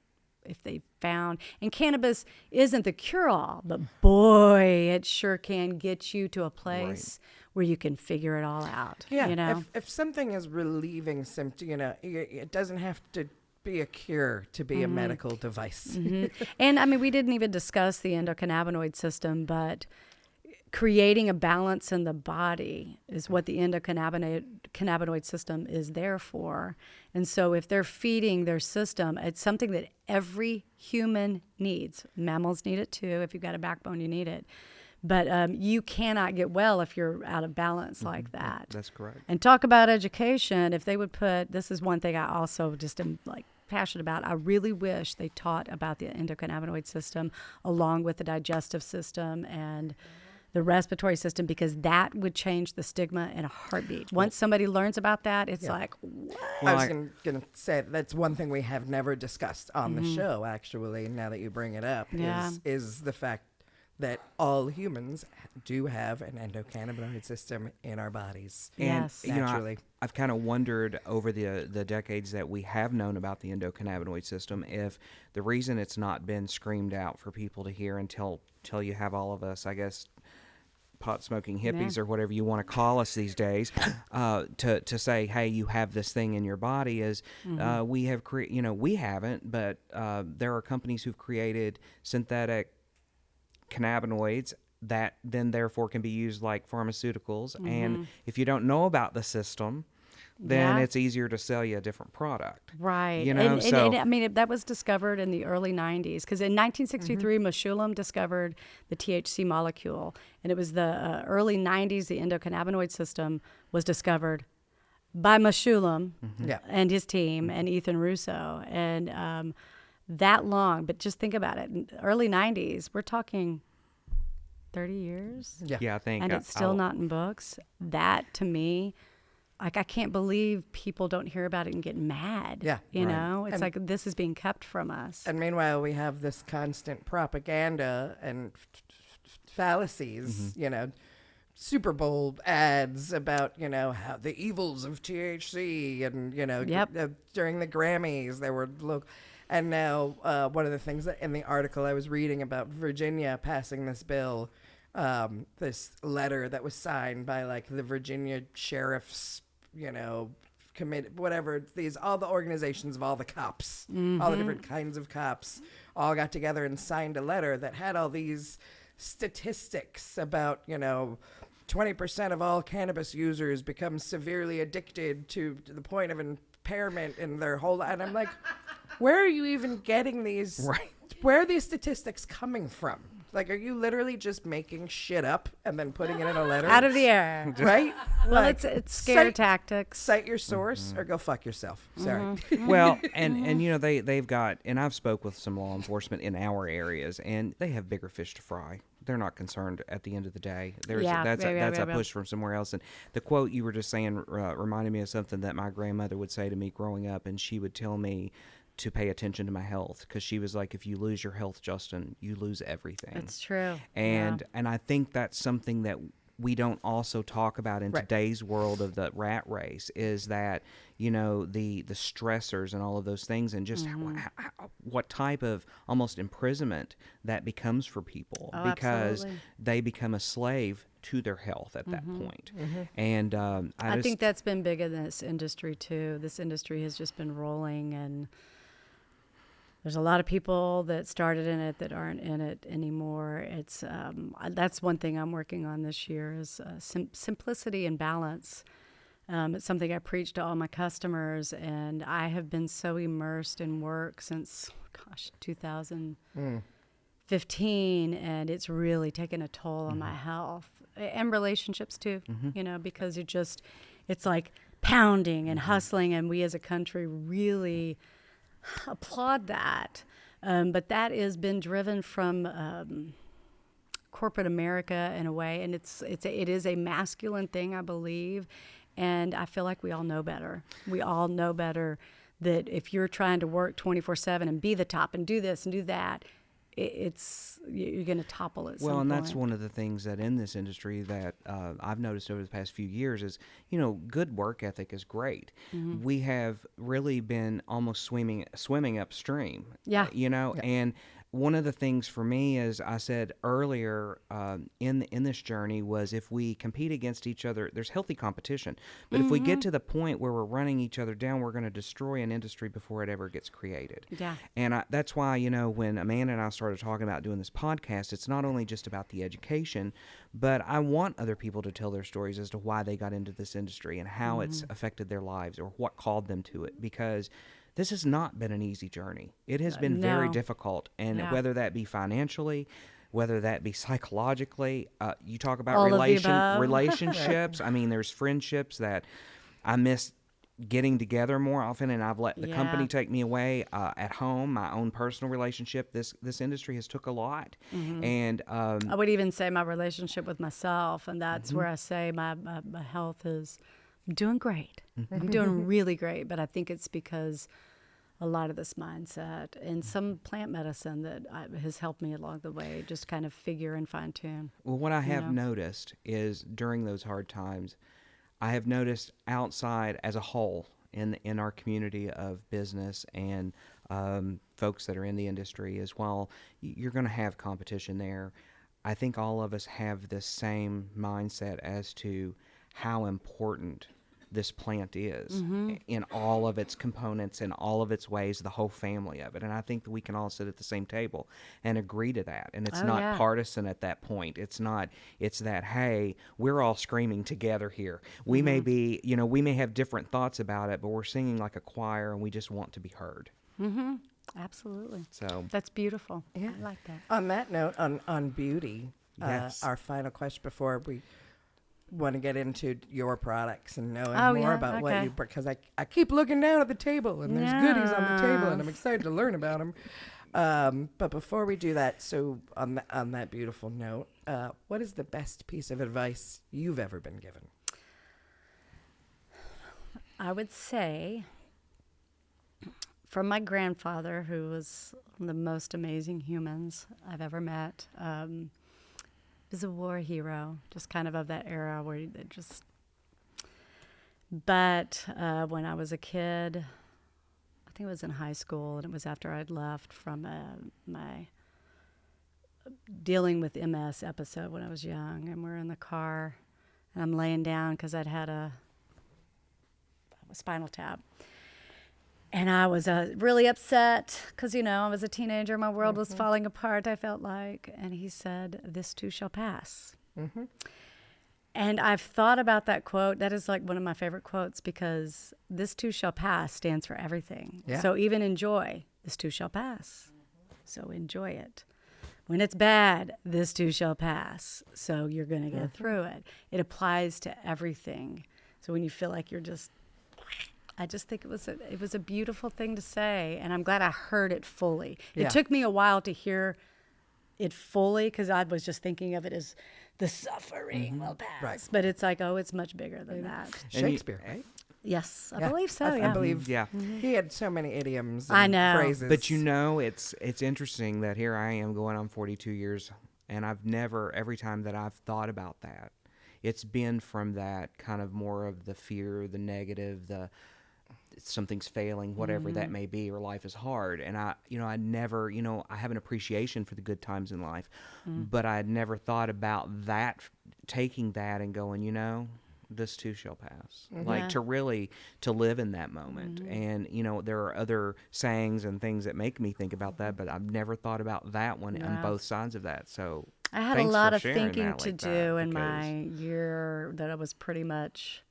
if they found, and cannabis isn't the cure-all, but boy, it sure can get you to a place where you can figure it all out. Yeah. If something is relieving symptom, it doesn't have to be a cure to be a medical device. And I mean, we didn't even discuss the endocannabinoid system, but creating a balance in the body is what the endocannabinoid system is there for. And so if they're feeding their system, it's something that every human needs. Mammals need it too. If you've got a backbone, you need it. But you cannot get well if you're out of balance like that. That's correct. And talk about education. If they would put, this is one thing I also just am like passionate about. I really wish they taught about the endocannabinoid system along with the digestive system and the respiratory system, because that would change the stigma in a heartbeat. Once somebody learns about that, it's like, what? I was going to say that's one thing we have never discussed on the show, actually, now that you bring it up, Yeah. is the fact that all humans do have an endocannabinoid system in our bodies. And Yes. Naturally. I've kind of wondered over the decades that we have known about the endocannabinoid system if the reason it's not been screamed out for people to hear until you have all of us, I guess, pot smoking hippies Yeah. or whatever you want to call us these days, to say, hey, you have this thing in your body is we have we haven't, but there are companies who've created synthetic cannabinoids that then therefore can be used like pharmaceuticals. And if you don't know about the system, then Yeah. it's easier to sell you a different product. Right. You know, so and I mean, that was discovered in the early 90s, because in 1963, Meshulam discovered the THC molecule. And it was the early 90s, the endocannabinoid system was discovered by Meshulam Yeah. and his team and Ethan Russo. And that long, but just think about it. In the early 90s, we're talking 30 years. yeah, I think And it's still not in books. That, to me, like, I can't believe people don't hear about it and get mad. Yeah. You Right. know, it's And- like this is being kept from us. And meanwhile, we have this constant propaganda and fallacies, Super Bowl ads about, how the evils of THC and, Yep. during the Grammys, there were and now one of the things that in the article I was reading about Virginia passing this bill, this letter that was signed by like the Virginia sheriff's, committee, whatever, all the organizations of all the cops, all the different kinds of cops all got together and signed a letter that had all these statistics about, 20% of all cannabis users become severely addicted to the point of impairment in their whole life. And I'm like, where are you even getting these? Right. Where are these statistics coming from? Like, are you literally just making shit up and then putting it in a letter? Out of the air. Right? Well, Like, it's scare tactics. Cite your source or go fuck yourself. Sorry. Well, and they've got, and I've spoke with some law enforcement in our areas, and they have bigger fish to fry. They're not concerned at the end of the day. That's a push from somewhere else. And the quote you were just saying reminded me of something that my grandmother would say to me growing up, and she would tell me to pay attention to my health, because she was like, if you lose your health, Justin, you lose everything. It's true. And I think that's something that we don't also talk about in Right. today's world of the rat race, is that, the stressors and all of those things, and just what type of almost imprisonment that becomes for people, Oh, because absolutely. they become a slave to their health at that point. And I think that's been big in this industry too. This industry has just been rolling, and there's a lot of people that started in it that aren't in it anymore. It's that's one thing I'm working on this year is simplicity and balance. It's something I preach to all my customers, and I have been so immersed in work since, 2015, and it's really taken a toll on my health and relationships too. Because it's like pounding and hustling, and we as a country really applaud that. But that has been driven from corporate America in a way, and it is a masculine thing, I believe. And I feel like we all know better. We all know better that if you're trying to work 24/7 and be the top and do this and do that, you're going to topple at some Well, and point. that's one of the things that in this industry that I've noticed over the past few years is, good work ethic is great. We have really been almost swimming upstream. Yeah. And one of the things for me, as I said earlier in this journey, was if we compete against each other, there's healthy competition. But if we get to the point where we're running each other down, we're going to destroy an industry before it ever gets created. Yeah. And that's why, when Amanda and I started talking about doing this podcast, it's not only just about the education, but I want other people to tell their stories as to why they got into this industry and how it's affected their lives or what called them to it, because this has not been an easy journey. It has been very No. difficult, and Yeah. whether that be financially, whether that be psychologically. You talk about All of the above. relationships. I mean, there's friendships that I miss getting together more often, and I've let the company Yeah. take me away. At home, my own personal relationship, this industry has took a lot, and I would even say my relationship with myself, and that's where I say my health is. I'm doing great. I'm doing really great, but I think it's because a lot of this mindset and some plant medicine that has helped me along the way, just kind of figure and fine tune. well, what I have know? noticed is during those hard times, I have noticed outside as a whole in our community of business and folks that are in the industry as well, you're going to have competition there. I think all of us have the same mindset as to how important this plant is in all of its components, in all of its ways, the whole family of it. And I think that we can all sit at the same table and agree to that. And it's Oh, not yeah. partisan at that point. It's not, it's that, hey, we're all screaming together here. We may be, we may have different thoughts about it, but we're singing like a choir and we just want to be heard. Absolutely. So, That's beautiful. Yeah. I like that. On that note, on beauty, Yes. our final question before we want to get into your products and knowing Oh, more yeah, about what okay. you, because I keep looking down at the table and there's goodies on the table and I'm Yes. excited to learn about them. But before we do that, so on that beautiful note, what is the best piece of advice you've ever been given? I would say from my grandfather, who was one of the most amazing humans I've ever met. He was a war hero, just kind of that era where they just. But when I was a kid, I think it was in high school, and it was after I'd left from my dealing with MS episode when I was young, and we're in the car, and I'm laying down because I'd had a spinal tap. And I was really upset because, I was a teenager. My world was falling apart, I felt like. And he said, "This too shall pass." And I've thought about that quote. That is like one of my favorite quotes because "this too shall pass" stands for everything. Yeah. So even in joy, this too shall pass. So enjoy it. When it's bad, this too shall pass. So you're going to get through it. It applies to everything. So when you feel like you're just... I just think it was a beautiful thing to say, and I'm glad I heard it fully. Yeah. It took me a while to hear it fully because I was just thinking of it as the suffering will pass. Right. But it's like, oh, it's much bigger than that. and you- Shakespeare. Yes, I Yeah. believe so. I Yeah. believe Yeah. he had so many idioms and I know. phrases. But it's interesting that here I am going on 42 years, and I've never, every time that I've thought about that, it's been from that kind of more of the fear, the negative, the something's failing, whatever that may be, or life is hard. And I never, I have an appreciation for the good times in life, but I had never thought about that, taking that and going, this too shall pass. Like Yeah. to live in that moment. And, there are other sayings and things that make me think about that, but I've never thought about that one on Yeah. both sides of that. So I had thanks a lot for of sharing thinking that to like do that, in because- my year that I was pretty much.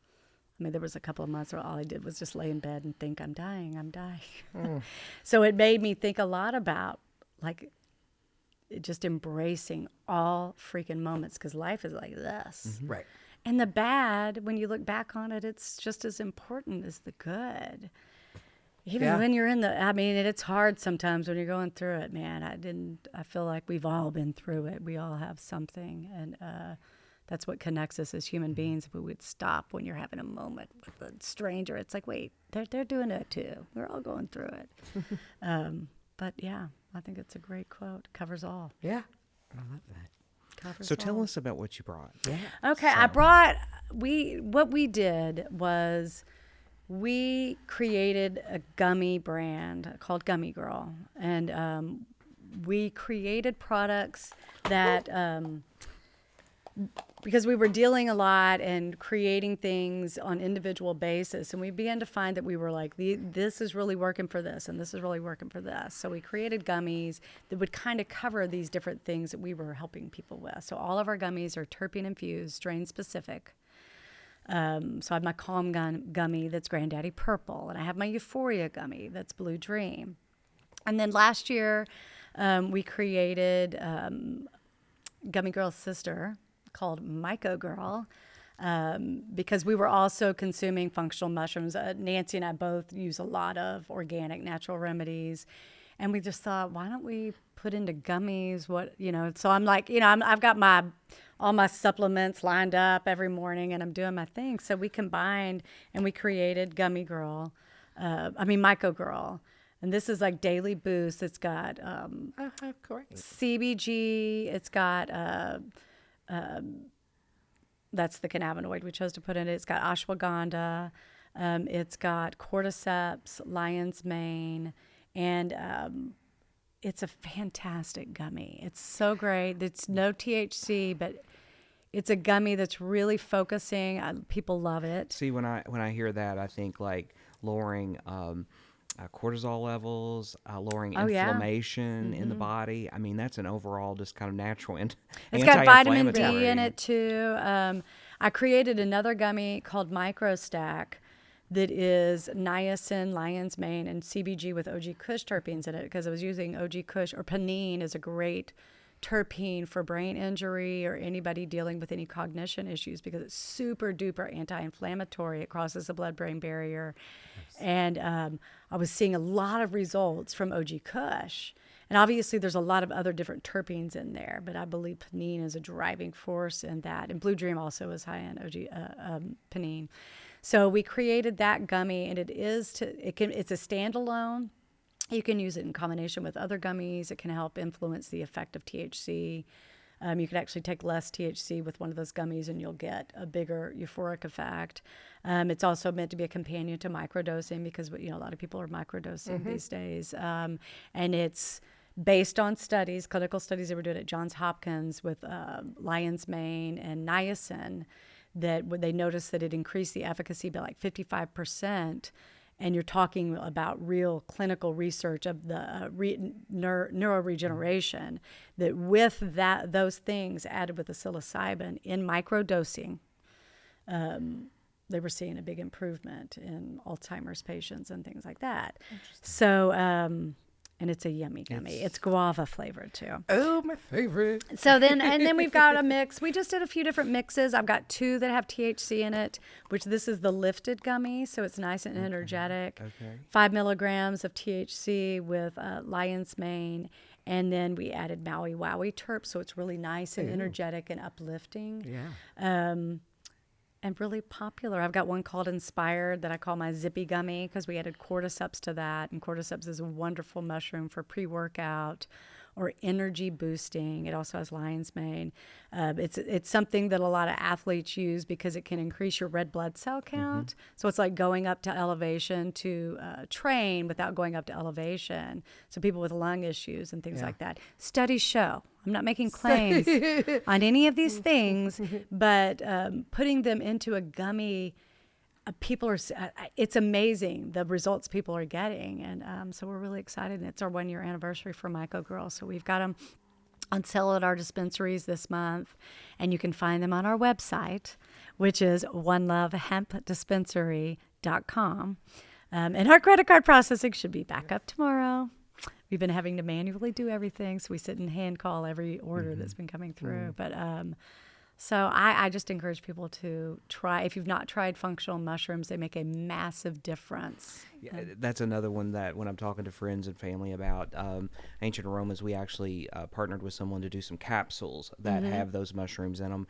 There was a couple of months where all I did was just lay in bed and think, I'm dying. So it made me think a lot about, like, just embracing all freaking moments because life is like this. Right. And the bad, when you look back on it, it's just as important as the good. Even Yeah. when you're it's hard sometimes when you're going through it, man. I feel like we've all been through it. We all have something. And that's what connects us as human beings. If we would stop when you're having a moment with a stranger, it's like, wait, they're doing it too. We're all going through it. But yeah, I think it's a great quote. Covers all. Yeah. I love that. Covers So tell all. us about what you brought. Yeah. Okay, what we did was we created a gummy brand called Gummy Girl. And we created products that, because we were dealing a lot and creating things on individual basis, and we began to find that we were like, this is really working for this, and this is really working for this. So we created gummies that would kind of cover these different things that we were helping people with. So all of our gummies are terpene infused, strain specific. So I have my Calm gummy that's Granddaddy Purple, and I have my Euphoria gummy that's Blue Dream. And then last year, we created Gummy Girl's sister called Myco Girl. Because we were also consuming functional mushrooms. Nancy and I both use a lot of organic natural remedies. And we just thought, why don't we put into gummies so I'm like, I've got all my supplements lined up every morning and I'm doing my thing. So we combined and we created Myco Girl. And this is like daily boost. It's got Correct. CBG. It's got that's the cannabinoid we chose to put in it. It's got ashwagandha. It's got cordyceps, lion's mane, and it's a fantastic gummy. It's so great. It's no THC, but it's a gummy that's really focusing. People love it. See, when I hear that, I think like lowering cortisol levels, lowering inflammation in the body. I mean, that's an overall just kind of natural It's got vitamin D anti-inflammatory. in it too. I created another gummy called Micro Stack that is niacin, lion's mane, and CBG with OG Kush terpenes in it because I was using OG Kush, or panine is a great terpene for brain injury or anybody dealing with any cognition issues because it's super duper anti-inflammatory. It crosses the blood-brain barrier. Yes. And I was seeing a lot of results from OG Kush. And obviously there's a lot of other different terpenes in there, but I believe panine is a driving force in that. And Blue Dream also is high in panine. So we created that gummy, and it's a standalone. You can use it in combination with other gummies. It can help influence the effect of THC. You can actually take less THC with one of those gummies and you'll get a bigger euphoric effect. It's also meant to be a companion to microdosing because a lot of people are microdosing these days. And it's based on studies, clinical studies they were doing at Johns Hopkins with lion's mane and niacin, that they noticed that it increased the efficacy by like 55%. And you're talking about real clinical research of the neuroregeneration, that with those things added with the psilocybin in microdosing, they were seeing a big improvement in Alzheimer's patients and things like that. So, and it's a yummy gummy. It's guava flavored too. Oh, my favorite. So then we've got a mix. We just did a few different mixes. I've got 2 that have THC in it, which this is the lifted gummy. So it's nice and energetic. Okay. 5 milligrams of THC with lion's mane. And then we added Maui Wowie terp. So it's really nice and energetic and uplifting. Yeah. And really popular. I've got one called Inspired that I call my Zippy Gummy because we added cordyceps to that. And cordyceps is a wonderful mushroom for pre-workout or energy boosting. It also has lion's mane. It's something that a lot of athletes use because it can increase your red blood cell count. Mm-hmm. So it's like going up to elevation to train without going up to elevation. So people with lung issues and things like that. Studies show. I'm not making claims on any of these things, but putting them into a gummy, it's amazing the results people are getting. And so we're really excited. And it's our 1-year anniversary for Myco Girl. So we've got them on sale at our dispensaries this month. And you can find them on our website, which is onelovehempdispensary.com. And our credit card processing should be back up tomorrow. We've been having to manually do everything, so we sit and hand call every order that's been coming through. But so I just encourage people to try. If you've not tried functional mushrooms, they make a massive difference. Yeah, that's another one that when I'm talking to friends and family about Ancient Aromas, we actually partnered with someone to do some capsules that have those mushrooms in them,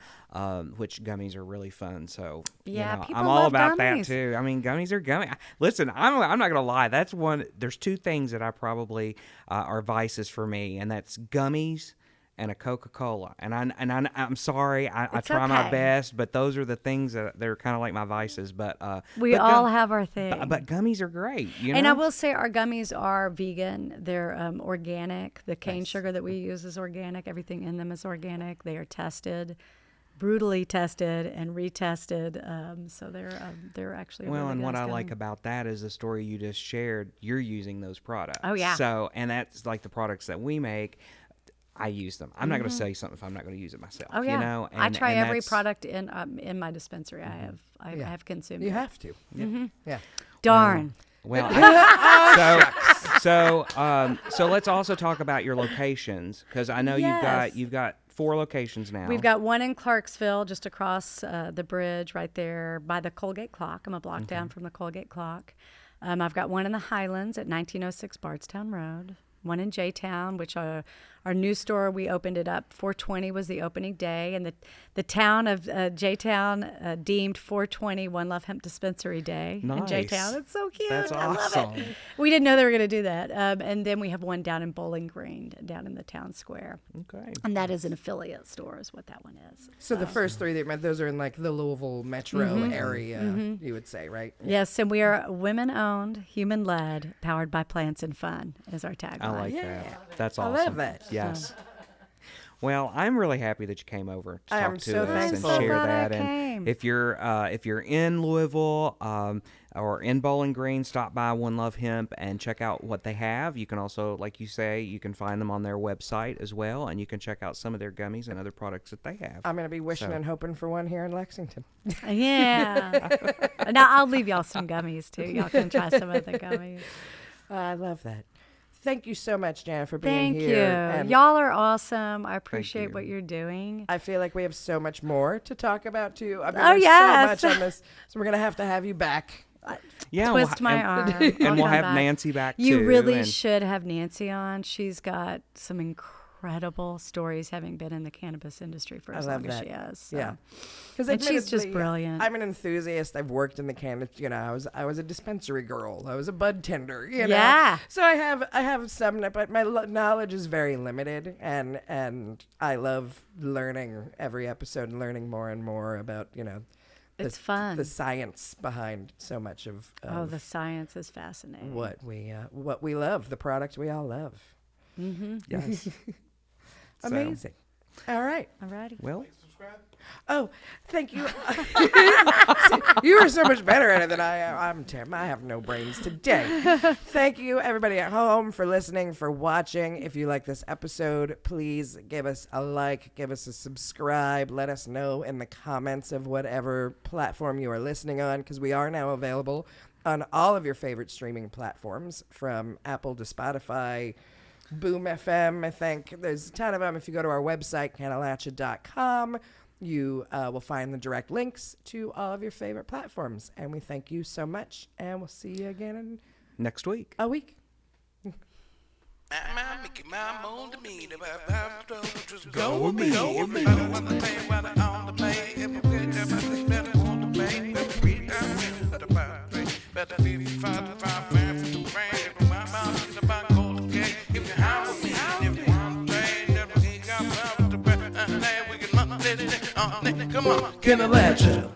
which gummies are really fun. So people I'm all love about gummies. that too. I mean, gummies are gummy. Listen, I'm not gonna lie. That's one. There's 2 things that I probably are vices for me, and that's gummies and a Coca-Cola. And I'm sorry, I try my best, but those are the things that they're kind of like my vices. But we all have our thing. But gummies are great. And I will say our gummies are vegan. They're organic. The cane sugar that we use is organic. Everything in them is organic. They are tested, brutally tested and retested. So they're actually well. Really And good what I gum. like about that is the story you just shared. You're using those products. Oh yeah. So and that's like the products that we make. I use them. I'm not going to sell you something if I'm not going to use it myself. Oh yeah. You know? I try every product in my dispensary. I have consumed. You it. have to. Yeah. Darn. Well, so let's also talk about your locations because I know Yes. you've got 4 locations now. We've got one in Clarksville, just across the bridge right there by the Colgate Clock. I'm a block down from the Colgate Clock. I've got one in the Highlands at 1906 Bardstown Road. One in J-Town, which our new store, we opened it up. 420 was the opening day, and the town of J-Town deemed 420 One Love Hemp Dispensary Day in Nice. J-Town. It's so cute. That's I love awesome. it. We didn't know they were going to do that. And then we have one down in Bowling Green, down in the town square. Okay. And that is an affiliate store is what that one is. So the first 3 that you meant, those are in like the Louisville metro area, you would say, right? Yes, and we are women-owned, human-led, powered by plants and fun is our tagline. I like Yeah. that. That's I awesome. love that. Yes. Well, I'm really happy that you came over to I talk am to so us and thankful. share glad I that. came. And if you're in Louisville or in Bowling Green, stop by One Love Hemp and check out what they have. You can also, like you say, you can find them on their website as well, and you can check out some of their gummies and other products that they have. I'm going to be wishing So- and hoping for one here in Lexington. Yeah. Now I'll leave y'all some gummies too. Y'all can try some of the gummies. I love that. Thank you so much, Jana, for being Thank here. you. And Y'all are awesome. I appreciate you. what you're doing. I feel like we have so much more to talk about, too. I mean, Oh, there's yes. so much on this. So we're going to have you back. Yeah, Twist my arm. and I'll we'll come have back. Nancy back You too. really and should have Nancy on. She's got some incredible stories, having been in the cannabis industry for as love long as that. she has. So. Yeah. Because And she's just brilliant. I'm an enthusiast. I've worked in the cannabis. I was a dispensary girl. I was a bud tender. You know. Yeah. So I have some, but my knowledge is very limited, and I love learning every episode and learning more and more about It's fun. the science behind so much of Oh, the science is fascinating. what we love, the product we all love. yes. So, Amazing. All right. Alrighty. well, Subscribe. Oh, thank you. See, you are so much better at it than I am. I'm terrible. I have no brains today. Thank you, everybody at home, for listening, for watching. If you like this episode, please give us a like, give us a subscribe. Let us know in the comments of whatever platform you are listening on, because we are now available on all of your favorite streaming platforms, from Apple to Spotify, Boom FM, I think. There's a ton of them. If you go to our website, Cannalachia.com, you will find the direct links to all of your favorite platforms. And we thank you so much, and we'll see you again in next week. a week. Mickey, my moon to me. Just go with me. Everybody wanna pay while they're on the pay. Everybody better want to pay. Better read that. Better 55 for the brand. My mom is about gold. Okay, if you have with me, if you want to trade, never he got love with the bread. We can let it. Come on, Cannalachia.